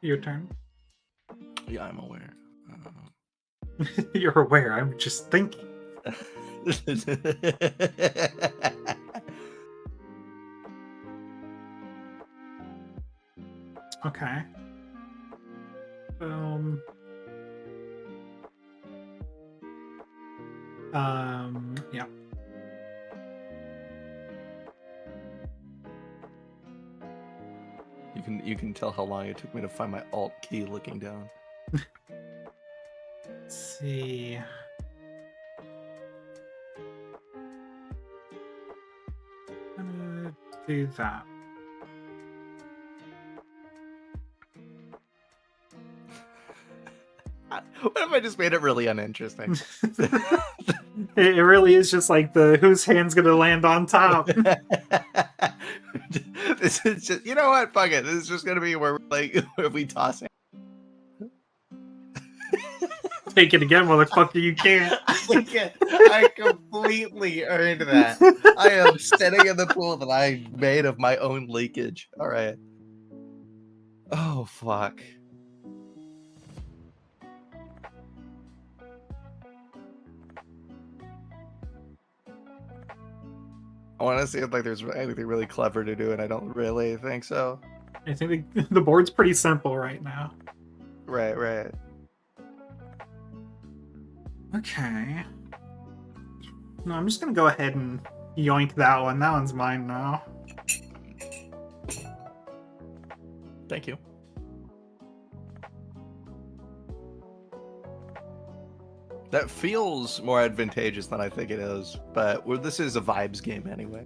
Speaker 1: Your turn.
Speaker 2: Yeah, I'm aware.
Speaker 1: You're aware. I'm just thinking. Okay. Yeah.
Speaker 2: You can tell how long it took me to find my alt key looking down.
Speaker 1: Let's see. I'm gonna do that.
Speaker 2: What if I just made it really uninteresting?
Speaker 1: It really is just like the whose hand's gonna land on top.
Speaker 2: This is just, you know what? Fuck it. This is just gonna be where where we toss it.
Speaker 1: Take it again, motherfucker. You can't.
Speaker 2: I completely earned that. I am sitting in the pool that I made of my own leakage. All right. Oh fuck. I want to see if like there's anything really clever to do, and I don't really think so.
Speaker 1: I think the board's pretty simple right now.
Speaker 2: Right.
Speaker 1: Okay. No, I'm just gonna go ahead and yoink that one. That one's mine now.
Speaker 2: Thank you. That feels more advantageous than I think it is, but this is a vibes game anyway.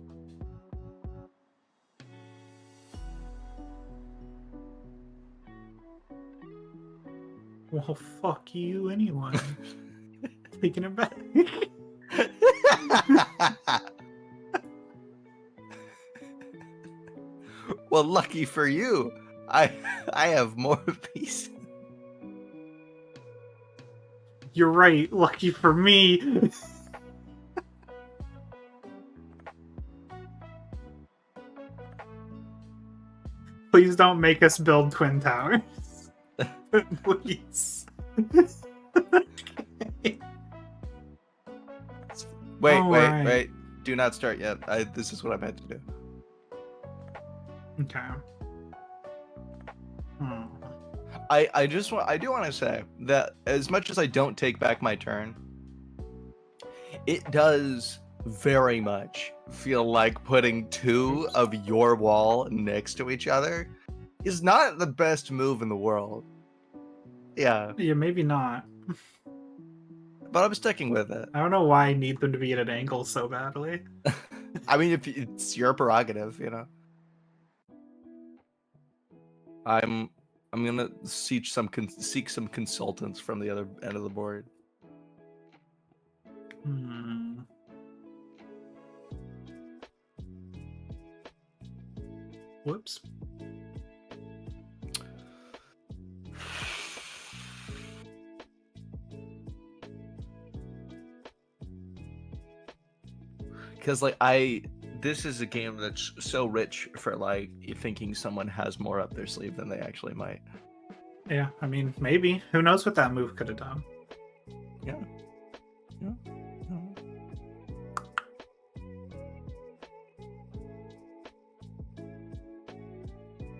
Speaker 1: Well, fuck you anyway. Taking it back.
Speaker 2: Well, lucky for you, I have more pieces.
Speaker 1: You're right. Lucky for me. Please don't make us build twin towers. Please.
Speaker 2: Wait. Do not start yet. This is what I'm had to do.
Speaker 1: Okay.
Speaker 2: I do want to say that as much as I don't take back my turn, it does very much feel like putting two of your wall next to each other is not the best move in the world. Yeah,
Speaker 1: maybe not.
Speaker 2: But I'm sticking with it.
Speaker 1: I don't know why I need them to be at an angle so badly.
Speaker 2: I mean, if it's your prerogative, you know. I'm gonna seek some consultants from the other end of the board.
Speaker 1: Whoops.
Speaker 2: Because this is a game that's so rich for like thinking someone has more up their sleeve than they actually might.
Speaker 1: Yeah, I mean, maybe. Who knows what that move could have done?
Speaker 2: Yeah.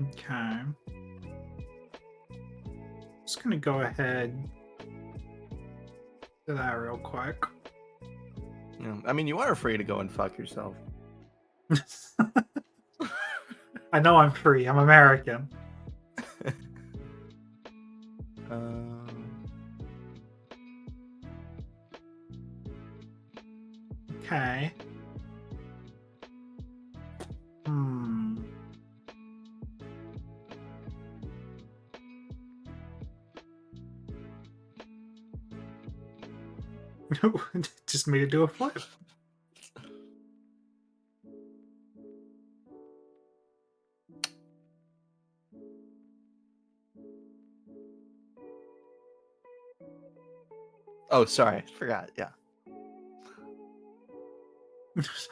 Speaker 1: Okay. Just gonna go ahead to that real quick.
Speaker 2: Yeah, I mean, you are free to go and fuck yourself.
Speaker 1: I know I'm free. I'm American. Okay. Just made it do a flip.
Speaker 2: Oh, sorry. Forgot. Yeah.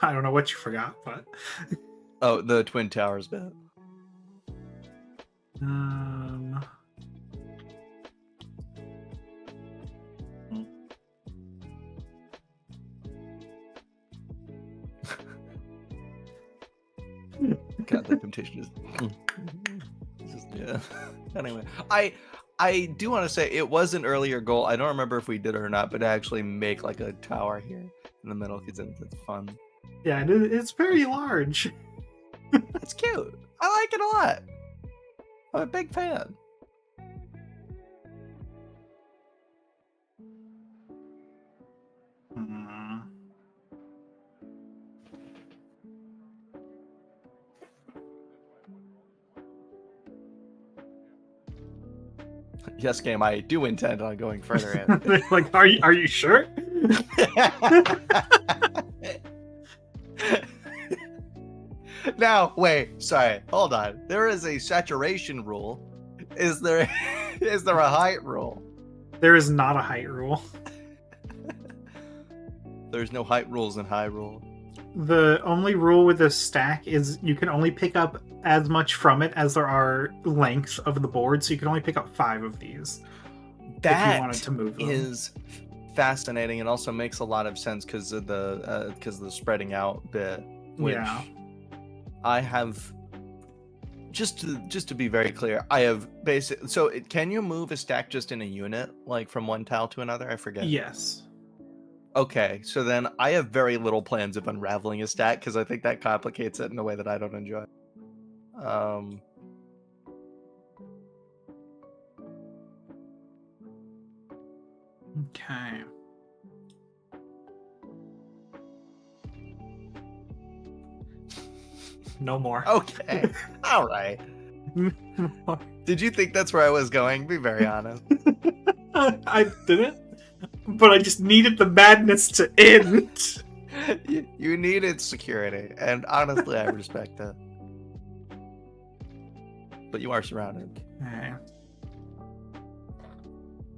Speaker 1: I don't know what you forgot, but...
Speaker 2: Oh, the Twin Towers bit. God, the temptation is just, yeah. Anyway, I do want to say it was an earlier goal. I don't remember if we did it or not, but to actually make like a tower here in the middle because it's fun.
Speaker 1: Yeah, it's very large.
Speaker 2: It's cute. I like it a lot. I'm a big fan. Yes, game. I do intend on going further in.
Speaker 1: Like, are you sure?
Speaker 2: Now, wait. Sorry. Hold on. There is a saturation rule. Is there a height rule?
Speaker 1: There is not a height rule.
Speaker 2: There's no height rules in Hyrule.
Speaker 1: The only rule with this stack is you can only pick up as much from it as there are lengths of the board, so you can only pick up 5 of these.
Speaker 2: That
Speaker 1: if you wanted to move them.
Speaker 2: Is fascinating and also makes a lot of sense because of the spreading out bit. Which
Speaker 1: yeah.
Speaker 2: I have just to be very clear, I have basic. So can you move a stack just in a unit, like from one tile to another? I forget.
Speaker 1: Yes.
Speaker 2: Okay, so then I have very little plans of unraveling a stack because I think that complicates it in a way that I don't enjoy.
Speaker 1: Okay. No more.
Speaker 2: Okay. All right. Did you think that's where I was going? Be very honest.
Speaker 1: I didn't. But I just needed the madness to end.
Speaker 2: You needed security, and honestly, I respect that. But you are surrounded.
Speaker 1: Okay.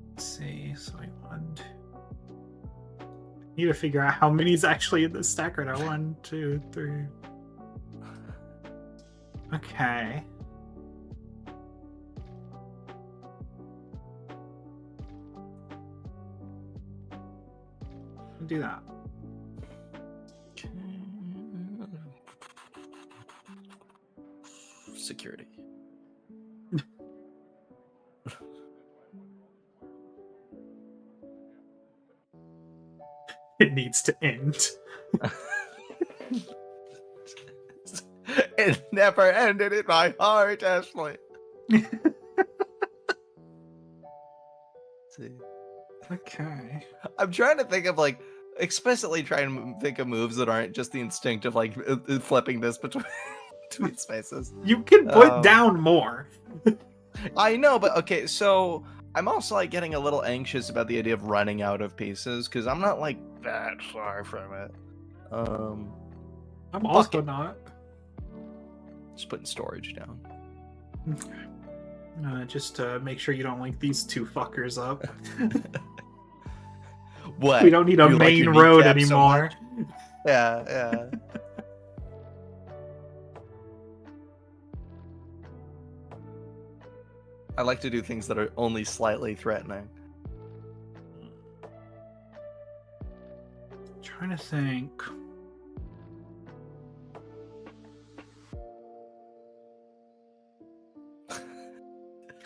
Speaker 1: Let's see. So I want. Need to figure out how many's actually in this stack right now. 1, 2, 3. Okay. Do that.
Speaker 2: Security.
Speaker 1: It needs to end.
Speaker 2: It never ended in my heart, Ashley. See.
Speaker 1: Okay.
Speaker 2: I'm trying to think of like explicitly trying to think of moves that aren't just the instinct of like flipping this between spaces.
Speaker 1: You can put down more.
Speaker 2: I know, but okay, so I'm also like getting a little anxious about the idea of running out of pieces because I'm not like that far from it.
Speaker 1: I'm also not.
Speaker 2: Just putting storage down.
Speaker 1: Just to make sure you don't link these two fuckers up.
Speaker 2: What?
Speaker 1: We don't need a main road anymore.
Speaker 2: So yeah. I like to do things that are only slightly threatening.
Speaker 1: I'm trying to think.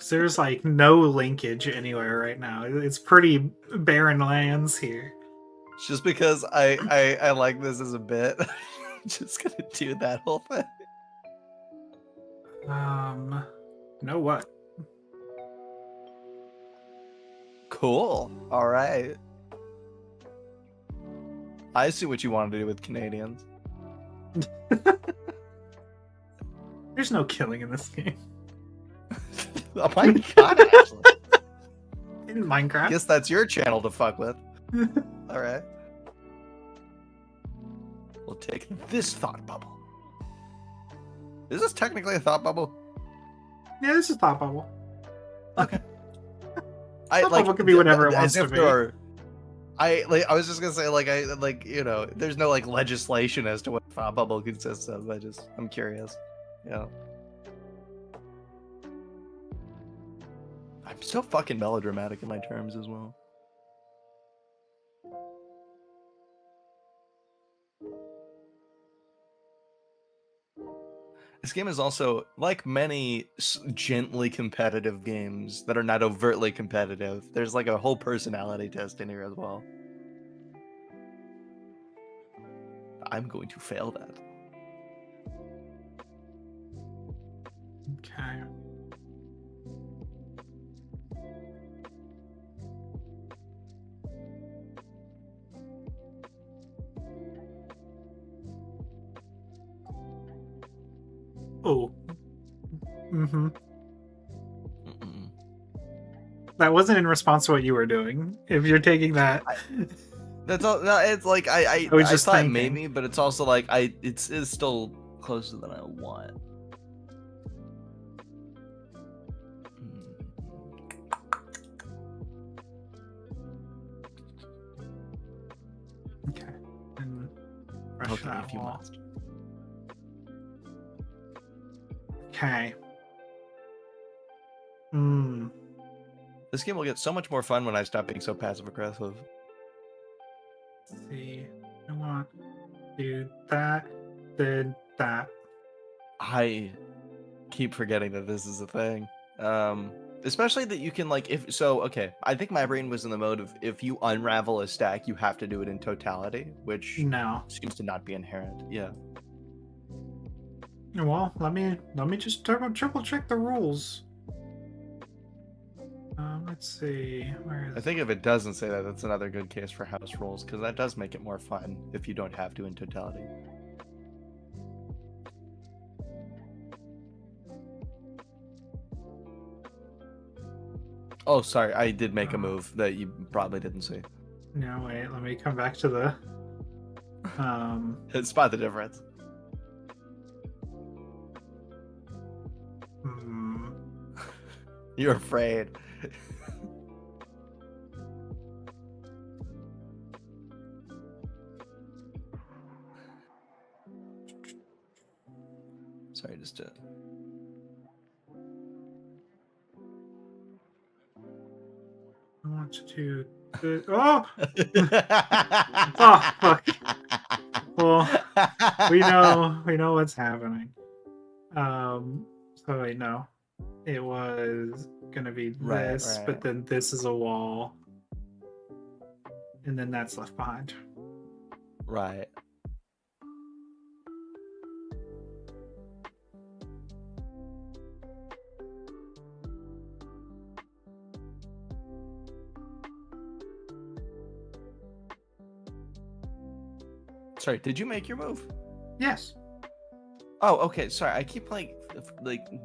Speaker 1: Because there's like no linkage anywhere right now. It's pretty barren lands here.
Speaker 2: Just because I like this as a bit, I'm just gonna do that whole thing.
Speaker 1: Know what?
Speaker 2: Cool. All right. I see what you want to do with Canadians.
Speaker 1: There's no killing in this game.
Speaker 2: Oh my god, Ashley.
Speaker 1: In Minecraft?
Speaker 2: Guess that's your channel to fuck with. Alright. We'll take this thought bubble. Is this technically a thought bubble?
Speaker 1: Yeah, this is thought bubble.
Speaker 2: Okay.
Speaker 1: Thought bubble could be whatever it wants to be.
Speaker 2: I was just gonna say, there's no like legislation as to what thought bubble consists of. I'm curious. Yeah. I'm so fucking melodramatic in my terms as well. This game is also, like many gently competitive games that are not overtly competitive, there's like a whole personality test in here as well. I'm going to fail that.
Speaker 1: Okay. Oh. Mm-hmm.
Speaker 2: Mm-mm.
Speaker 1: That wasn't in response to what you were doing. If you're taking that,
Speaker 2: that's all. No, it's like I
Speaker 1: was just
Speaker 2: thought
Speaker 1: thinking.
Speaker 2: maybe, but it's also like it's still closer than I want.
Speaker 1: Okay. And
Speaker 2: okay, if you must.
Speaker 1: Okay.
Speaker 2: This game will get so much more fun when I stop being so passive aggressive.
Speaker 1: Let's see. I want to do that. Did that.
Speaker 2: I keep forgetting that this is a thing. Especially that you can okay, I think my brain was in the mode of if you unravel a stack, you have to do it in totality, which seems to not be inherent. Yeah.
Speaker 1: Well, let me just triple check the rules. Let's see. Where is
Speaker 2: I think if it doesn't say that, that's another good case for house rules, because that does make it more fun if you don't have to in totality. Oh, sorry, I did make a move that you probably didn't see.
Speaker 1: No, wait, let me come back to the...
Speaker 2: Spot the difference. You're afraid. Sorry, just to...
Speaker 1: I want to... Oh! Oh, fuck. Well, we know what's happening. So wait, no. It was gonna be this,
Speaker 2: right.
Speaker 1: But then this is a wall. And then that's left behind.
Speaker 2: Right. Sorry, did you make your move?
Speaker 1: Yes.
Speaker 2: Oh, okay. Sorry, I keep like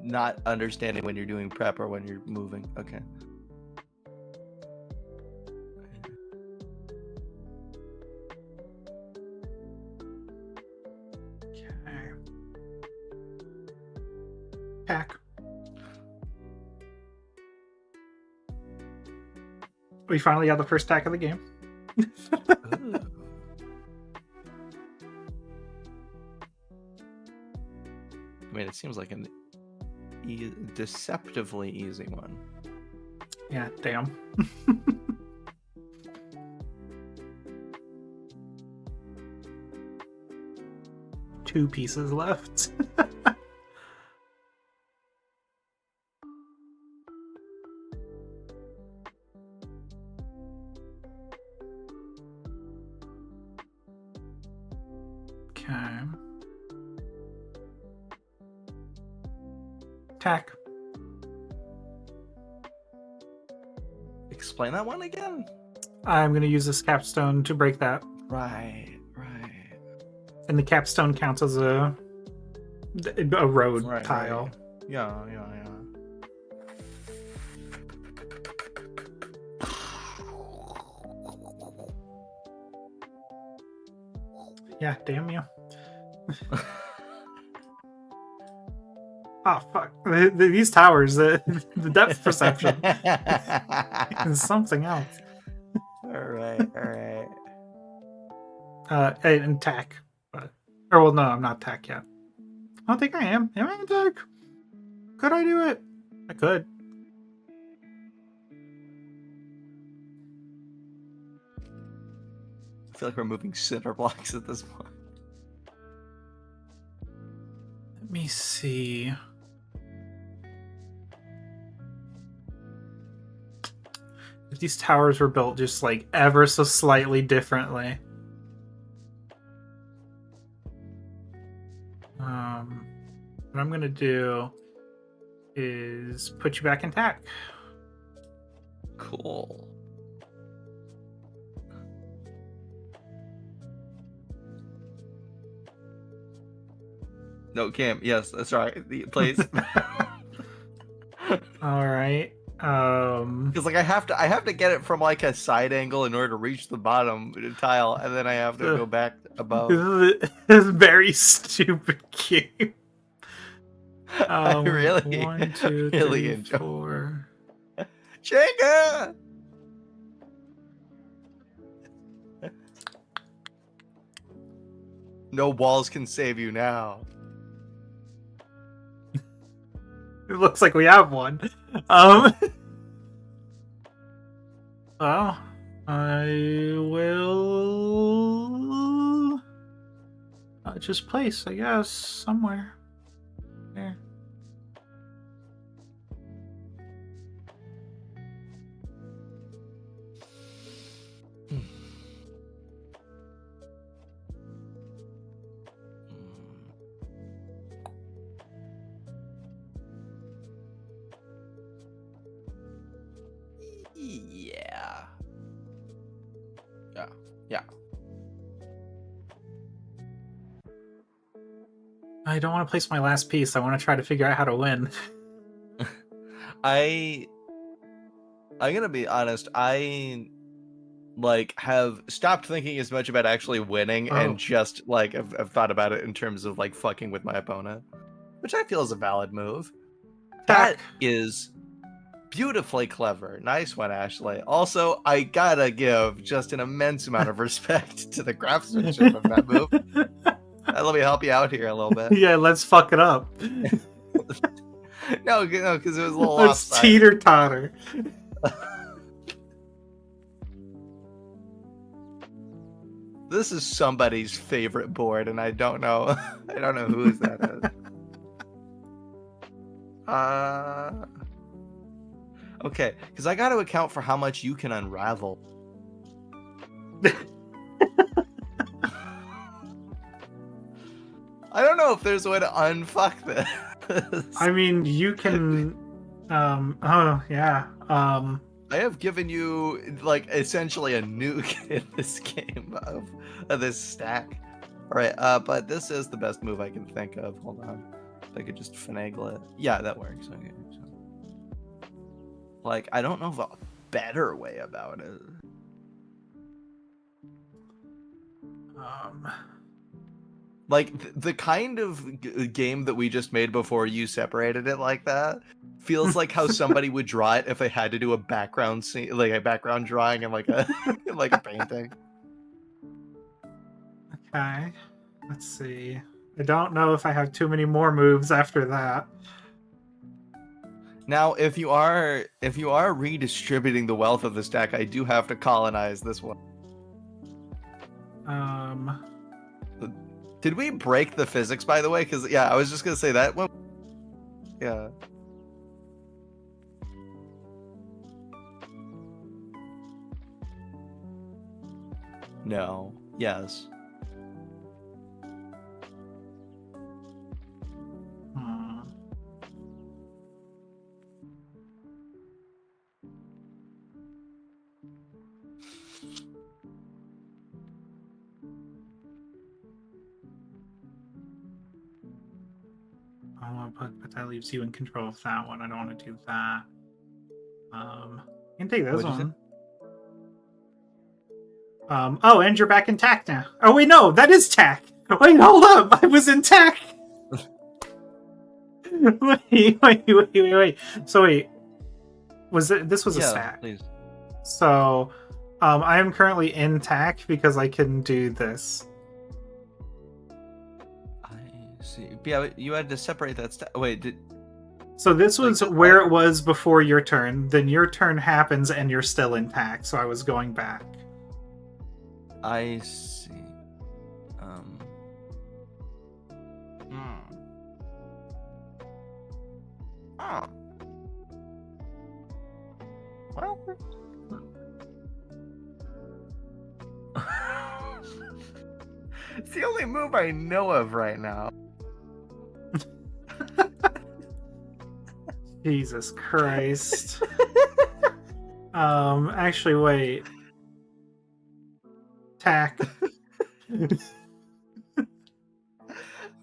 Speaker 2: not understanding when you're doing prep or when you're moving. Okay.
Speaker 1: Okay. Pack. We finally got the first tack of the game.
Speaker 2: I mean, it seems like a deceptively easy one.
Speaker 1: Yeah, damn. 2 pieces left. Okay. Attack.
Speaker 2: Explain that one again.
Speaker 1: I'm going to use this capstone to break that.
Speaker 2: Right.
Speaker 1: And the capstone counts as a road tile.
Speaker 2: Right. Yeah.
Speaker 1: Yeah, damn you. Oh, fuck. These towers, the depth perception is something else.
Speaker 2: Alright.
Speaker 1: And attack. Or, well, no, I'm not attack yet. I don't think I am. Am I attack? Could I do it? I could.
Speaker 2: I feel like we're moving cinder blocks at this point.
Speaker 1: Let me see. If these towers were built just like ever so slightly differently. What I'm gonna do is put you back in attack.
Speaker 2: Cool. No, Cam. Yes, that's right. Please.
Speaker 1: All right.
Speaker 2: Because like I have to get it from like a side angle in order to reach the bottom tile, and then I have to go back above.
Speaker 1: This is a very stupid game.
Speaker 2: I really,
Speaker 1: 1, 2,
Speaker 2: really
Speaker 1: 3, 4.
Speaker 2: Jenga! No walls can save you now.
Speaker 1: It looks like we have one. Well, I will just place, I guess, somewhere there.
Speaker 2: Yeah.
Speaker 1: I don't want to place my last piece. I want to try to figure out how to win.
Speaker 2: I'm gonna be honest. I have stopped thinking as much about actually winning and just I've thought about it in terms of like fucking with my opponent, which I feel is a valid move. That is beautifully clever. Nice one, Ashley. Also, I gotta give just an immense amount of respect to the craftsmanship of that move. Let me help you out here a little bit.
Speaker 1: Yeah, let's fuck it up.
Speaker 2: No, because it was a little
Speaker 1: let's
Speaker 2: offside.
Speaker 1: Teeter-totter.
Speaker 2: This is somebody's favorite board, and I don't know. I don't know whose that is. Okay, because I got to account for how much you can unravel. I don't know if there's a way to unfuck this.
Speaker 1: I mean, you can. Oh yeah.
Speaker 2: I have given you essentially a nuke in this game of this stack. All right, but this is the best move I can think of. Hold on, if I could just finagle it. Yeah, that works. Okay. So, I don't know of a better way about it. The kind of game that we just made before you separated it like that feels like how somebody would draw it if they had to do a background scene, like a background drawing and like a painting.
Speaker 1: Okay, let's see. I don't know if I have too many more moves after that.
Speaker 2: Now, if you are redistributing the wealth of this deck, I do have to colonize this one. Did we break the physics, by the way? Because yeah, I was just gonna say that one. Yeah. No. Yes.
Speaker 1: but that leaves you in control of that one. I don't want to do that. You can take this one. Oh, and you're back in tack now. Oh wait, no, that is tack. Wait, hold up, I was in tack. wait. So wait, was it? This was a stack.
Speaker 2: Please.
Speaker 1: So, I am currently in tack because I can do this.
Speaker 2: I see. Yeah, you had to separate that stack. Wait,
Speaker 1: So this was where it was before your turn. Then your turn happens and you're still in tack. So I was going back.
Speaker 2: I see. Oh. Well. It's the only move I know of right now.
Speaker 1: Jesus Christ. Actually, wait. Tack.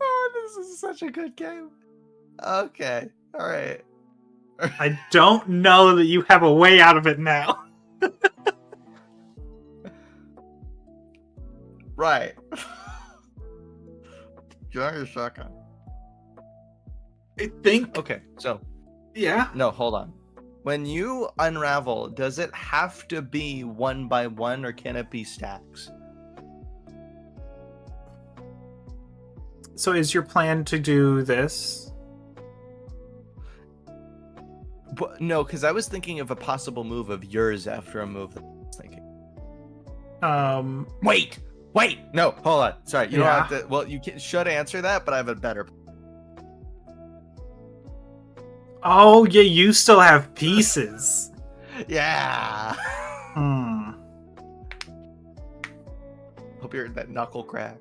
Speaker 2: Oh, this is such a good game. Okay. All right.
Speaker 1: I don't know that you have a way out of it now.
Speaker 2: Right. Give a second.
Speaker 1: I think.
Speaker 2: Okay, so.
Speaker 1: Yeah.
Speaker 2: No, hold on. When you unravel, does it have to be 1 by 1 or can it be stacks?
Speaker 1: So is your plan to do this?
Speaker 2: But, no, because I was thinking of a possible move of yours after a move that I was thinking. Wait! No, hold on. Sorry, you don't have to. Well, you should answer that, but I have a better.
Speaker 1: Oh, yeah, you still have pieces.
Speaker 2: Yeah. Hope you're that knuckle crack.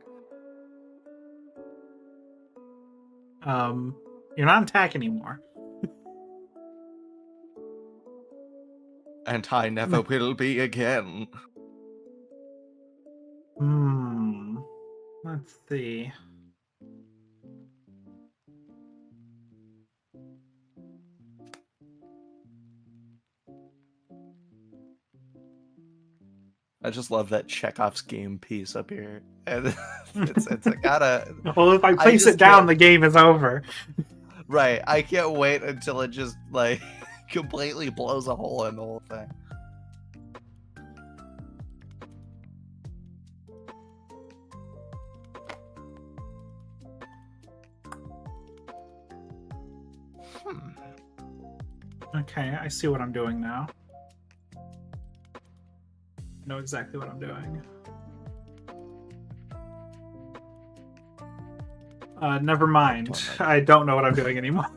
Speaker 1: You're not in tack anymore.
Speaker 2: And I never will be again.
Speaker 1: Let's see.
Speaker 2: I just love that Chekhov's game piece up here. And it's gotta.
Speaker 1: Well, if I place it down, the game is over.
Speaker 2: Right. I can't wait until it just like completely blows a hole in the whole thing.
Speaker 1: Okay, I see what I'm doing now. I know exactly what I'm doing. Never mind. I don't know what I'm doing anymore.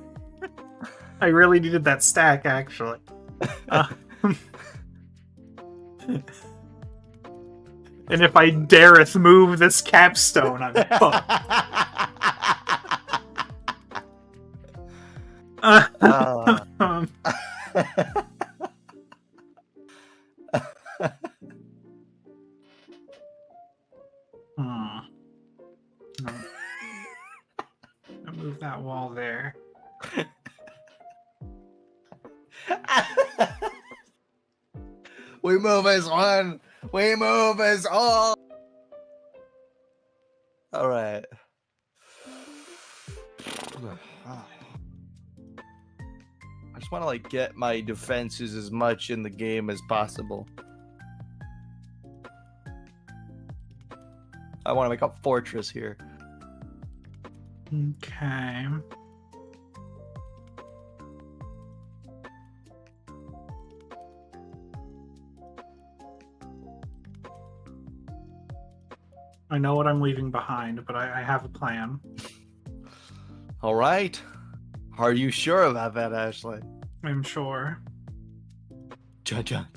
Speaker 1: I really needed that stack, actually. And if I dareth move this capstone, I'm fucked. I'll move that wall there.
Speaker 2: We move as one. We move as all. All right. I just want to like get my defenses as much in the game as possible. I want to make a fortress here.
Speaker 1: Okay. I know what I'm leaving behind, but I have a plan.
Speaker 2: All right. Are you sure about that, Ashley?
Speaker 1: I'm sure.
Speaker 2: Cha-cha.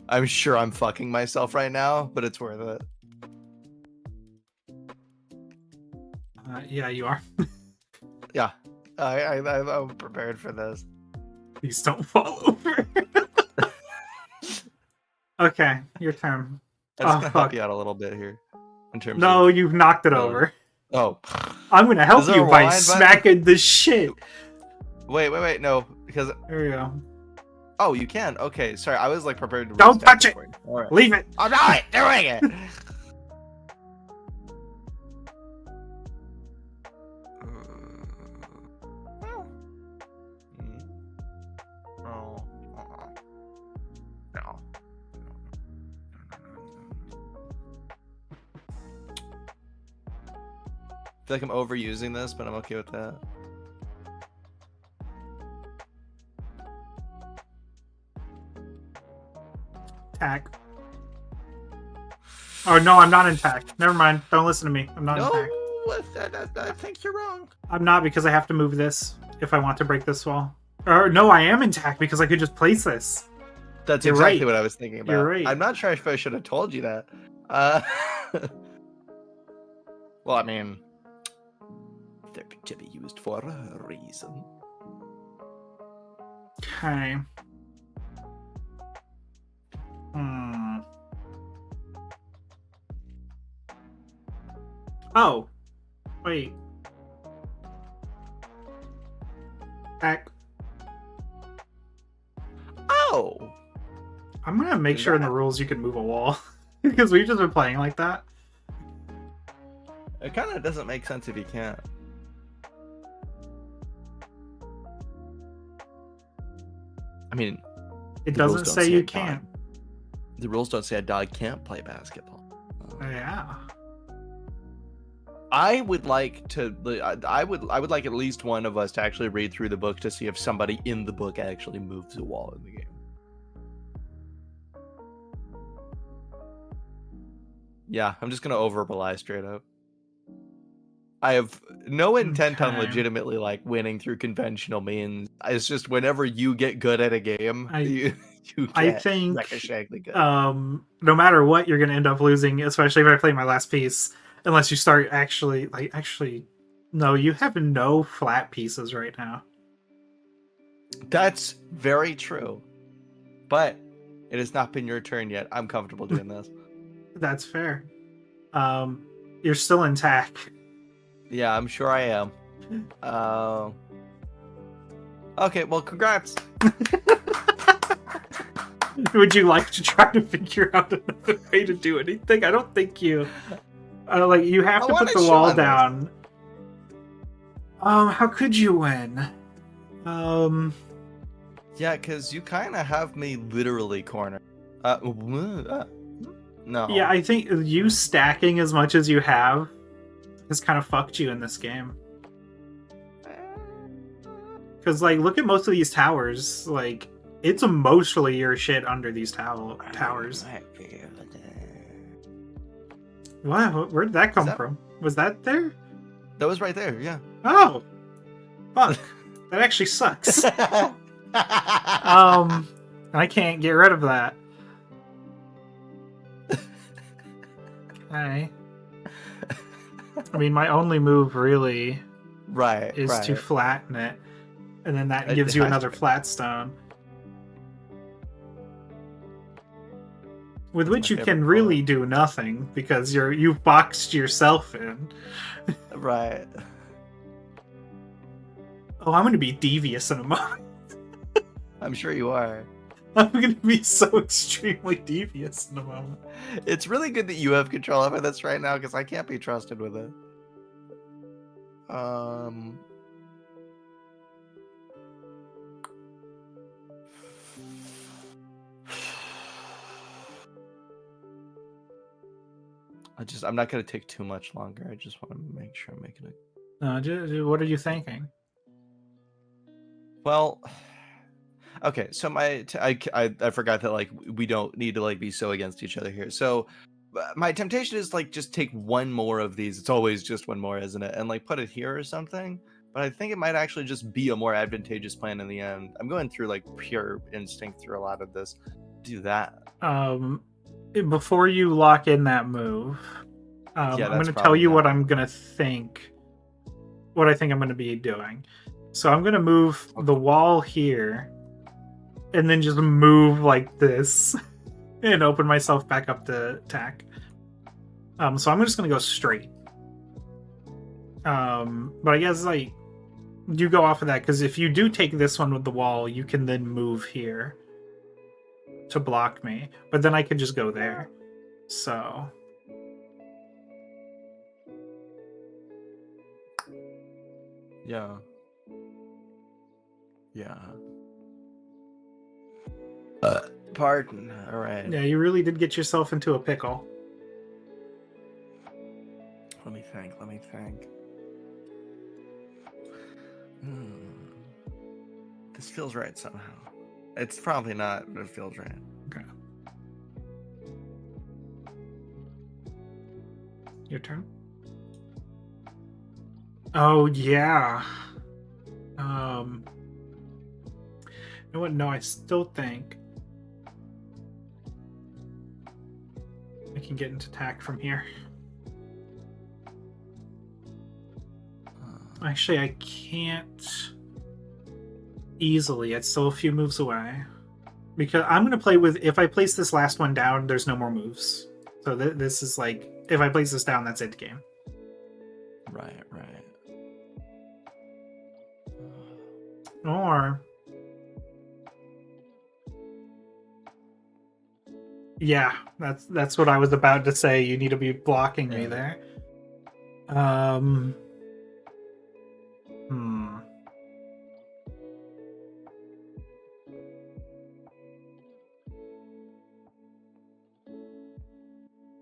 Speaker 2: I'm sure I'm fucking myself right now, but it's worth it.
Speaker 1: Yeah, you are.
Speaker 2: Yeah, I'm prepared for this.
Speaker 1: Please don't fall over. Okay, your turn.
Speaker 2: I'm just gonna help you out a little bit here. In terms
Speaker 1: no,
Speaker 2: of,
Speaker 1: you've knocked it over.
Speaker 2: Oh.
Speaker 1: I'm going to help you by smacking the shit.
Speaker 2: Wait, no, because...
Speaker 1: There we go.
Speaker 2: Oh, you can? Okay, sorry, I was like prepared to...
Speaker 1: Don't touch it!
Speaker 2: Right.
Speaker 1: Leave it!
Speaker 2: I'm not doing it! I feel like I'm overusing this, but I'm okay with that.
Speaker 1: Tack. Oh, no, I'm not in tack. Never mind. Don't listen to me. I'm not in tack.
Speaker 2: I think you're wrong.
Speaker 1: I'm not, because I have to move this if I want to break this wall. Or, no, I am in tack because I could just place this.
Speaker 2: That's exactly what I was thinking about.
Speaker 1: You're right.
Speaker 2: I'm not sure if I should have told you that. Well, I mean... they're to be used for a reason.
Speaker 1: Okay. Oh. Wait. Back.
Speaker 2: Oh!
Speaker 1: I'm gonna make sure in the rules you can move a wall. Because we've just been playing like that.
Speaker 2: It kind of doesn't make sense if you can't. I mean,
Speaker 1: it doesn't say you can't.
Speaker 2: The rules don't say a dog can't play basketball.
Speaker 1: Yeah.
Speaker 2: I would like to. I would like at least one of us to actually read through the book to see if somebody in the book actually moves a wall in the game. Yeah, I'm just gonna overrely straight up. I have no intent on legitimately like winning through conventional means. It's just whenever you get good at a game, you
Speaker 1: I think
Speaker 2: reccochetingly good.
Speaker 1: No matter what, you're gonna end up losing, especially if I play my last piece. Unless you start actually no, you have no flat pieces right now.
Speaker 2: That's very true, but it has not been your turn yet. I'm comfortable doing this.
Speaker 1: That's fair. You're still in tack.
Speaker 2: Yeah, I'm sure I am. Okay, well, congrats.
Speaker 1: Would you like to try to figure out another way to do anything? I don't think you... you have to put the wall down. How could you win?
Speaker 2: Yeah, because you kind of have me literally cornered. No.
Speaker 1: Yeah, I think you stacking as much as you have has kind of fucked you in this game. Because, look at most of these towers. It's emotionally your shit under these towers. What? Where did that come from? Was that there?
Speaker 2: That was right there, yeah.
Speaker 1: Oh! Fuck. That actually sucks. I can't get rid of that. Okay. I mean, my only move really is to flatten it. And then that gives you another flat stone. With which you can really do nothing, because you've boxed yourself in.
Speaker 2: Right.
Speaker 1: Oh, I'm going to be devious in a moment.
Speaker 2: I'm sure you are.
Speaker 1: I'm going to be so extremely devious in a moment.
Speaker 2: It's really good that you have control over this right now, because I can't be trusted with it. I'm not going to take too much longer. I just want to make sure I'm making it.
Speaker 1: What are you thinking?
Speaker 2: Well, okay. So I forgot that we don't need to be so against each other here. So my temptation is just take one more of these. It's always just one more, isn't it? And put it here or something. But I think it might actually just be a more advantageous plan in the end. I'm going through pure instinct through a lot of this. Do that.
Speaker 1: Before you lock in that move, I'm going to tell you what I'm going to think. What I think I'm going to be doing. So I'm going to move the wall here, and then just move like this, and open myself back up to attack. So I'm just gonna go straight. But I guess like you go off of that because if you do take this one with the wall, you can then move here to block me. But then I could just go there. So
Speaker 2: yeah. Yeah. Pardon. All right.
Speaker 1: Yeah, you really did get yourself into a pickle.
Speaker 2: Let me think. This feels right somehow. It's probably not, but it feels right.
Speaker 1: Okay. Your turn. Oh, yeah. You know what? No, I still think I can get into attack from here. Actually, I can't easily. It's still a few moves away. Because I'm going to play with... If I place this last one down, there's no more moves. So this is like... If I place this down, that's it game.
Speaker 2: Right.
Speaker 1: Or... Yeah, that's what I was about to say. You need to be blocking me there.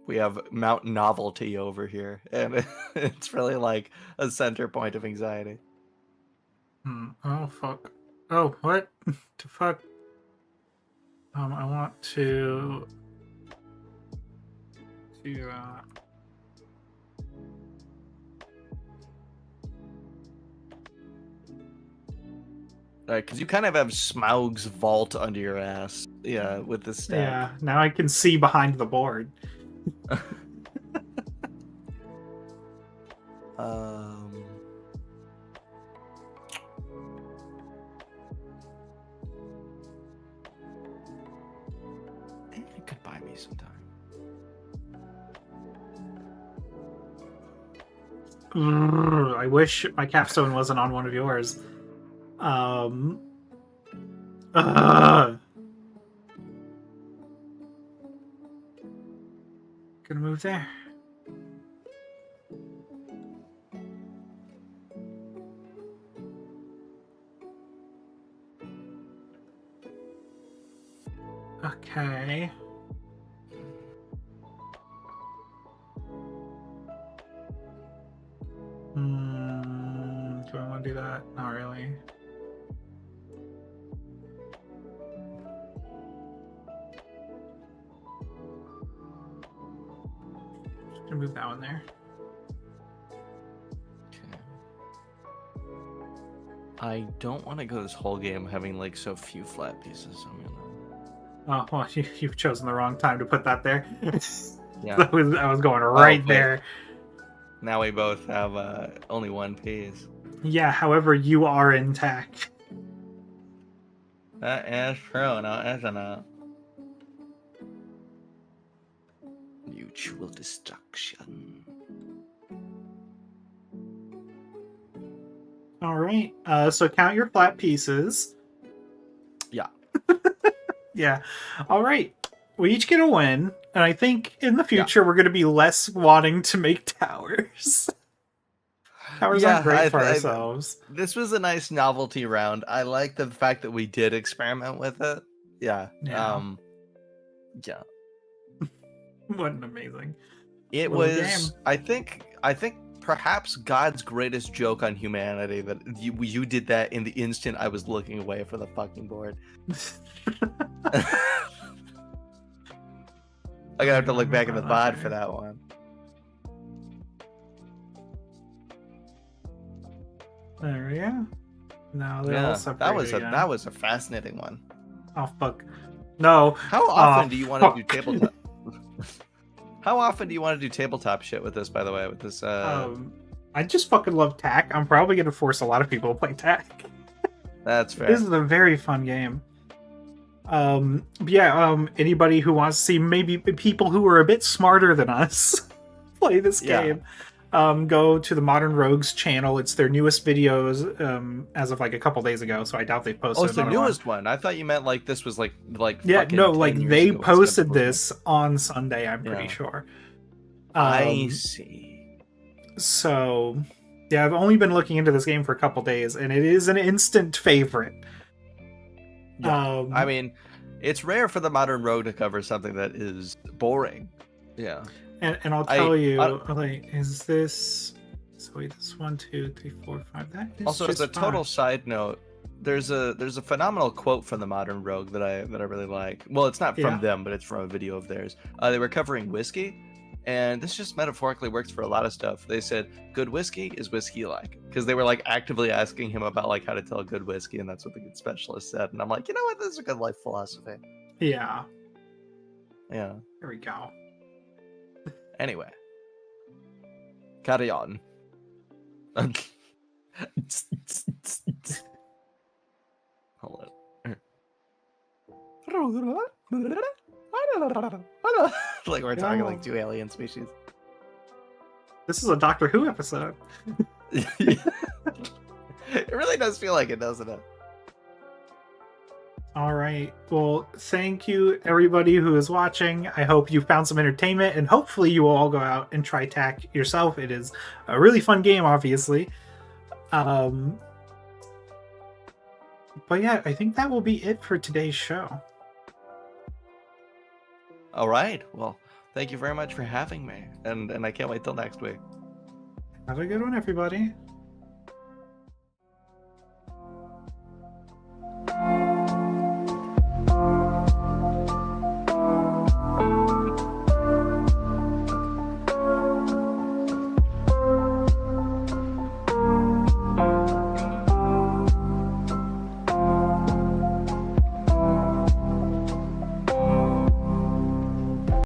Speaker 2: We have Mount Novelty over here, and it's really like a center point of anxiety.
Speaker 1: Oh, fuck. Oh, what? The fuck? I want to...
Speaker 2: Because you kind of have Smaug's vault under your ass, yeah, with this stack.
Speaker 1: Yeah, now I can see behind the board.
Speaker 2: It could buy me some time.
Speaker 1: I wish my capstone wasn't on one of yours. Gonna move there. Okay. Do I want to do that? Not really. Just gonna move that one there.
Speaker 2: Okay. I don't want to go this whole game having like so few flat pieces. I'm gonna...
Speaker 1: Oh, well, you've chosen the wrong time to put that there.
Speaker 2: Yeah.
Speaker 1: I was going right there.
Speaker 2: Now we both have only one piece.
Speaker 1: Yeah, however, you are intact.
Speaker 2: That is true, now isn't it? Mutual destruction.
Speaker 1: All right. So count your flat pieces.
Speaker 2: Yeah.
Speaker 1: Yeah. All right. We each get a win, and I think in the future we're going to be less wanting to make towers. Towers aren't great for ourselves.
Speaker 2: This was a nice novelty round. I like the fact that we did experiment with it. Yeah. Yeah.
Speaker 1: What an amazing.
Speaker 2: It was game. I think perhaps God's greatest joke on humanity that you did that in the instant I was looking away from the fucking board. I'm gonna have to look back at the VOD for that one.
Speaker 1: There we go. Now they're all separated.
Speaker 2: That was a fascinating one.
Speaker 1: Oh fuck. No.
Speaker 2: How often do you want to do tabletop? How often do you want to do tabletop shit with this, by the way? With this
Speaker 1: I just fucking love TAC. I'm probably gonna force a lot of people to play TAC.
Speaker 2: That's fair.
Speaker 1: This is a very fun game. Anybody who wants to see maybe people who are a bit smarter than us play this game, go to the Modern Rogues channel. It's their newest videos as of like a couple days ago, so I doubt they posted.
Speaker 2: Oh, it's the newest one. I thought you meant like this was like
Speaker 1: yeah, no, like they posted this on Sunday. I'm pretty sure.
Speaker 2: I see.
Speaker 1: So yeah, I've only been looking into this game for a couple days, and it is an instant favorite.
Speaker 2: Yeah. I mean, it's rare for the Modern Rogue to cover something that is boring. Yeah.
Speaker 1: And I'll tell you, like, is this? So wait, this 1, 2, 3, 4, 5. That is
Speaker 2: also,
Speaker 1: just
Speaker 2: as a total side note, there's a phenomenal quote from the Modern Rogue that I really like. Well, it's not from them, but it's from a video of theirs. They were covering whiskey, and this just metaphorically works for a lot of stuff. They said good whiskey is whiskey like, because they were like actively asking him about like how to tell good whiskey, and that's what the good specialist said. And I'm like, you know what, this is a good life philosophy.
Speaker 1: Yeah.
Speaker 2: There
Speaker 1: we go.
Speaker 2: Anyway, carry on. Hold on. Like we're talking like two alien species.
Speaker 1: This is a Doctor Who episode.
Speaker 2: It really does feel like it, doesn't it?
Speaker 1: All right. Well, thank you, everybody who is watching. I hope you found some entertainment, and hopefully you will all go out and try TAC yourself. It is a really fun game, obviously. But yeah, I think that will be it for today's show.
Speaker 2: All right. Well, thank you very much for having me, and I can't wait till next week.
Speaker 1: Have a good one, everybody.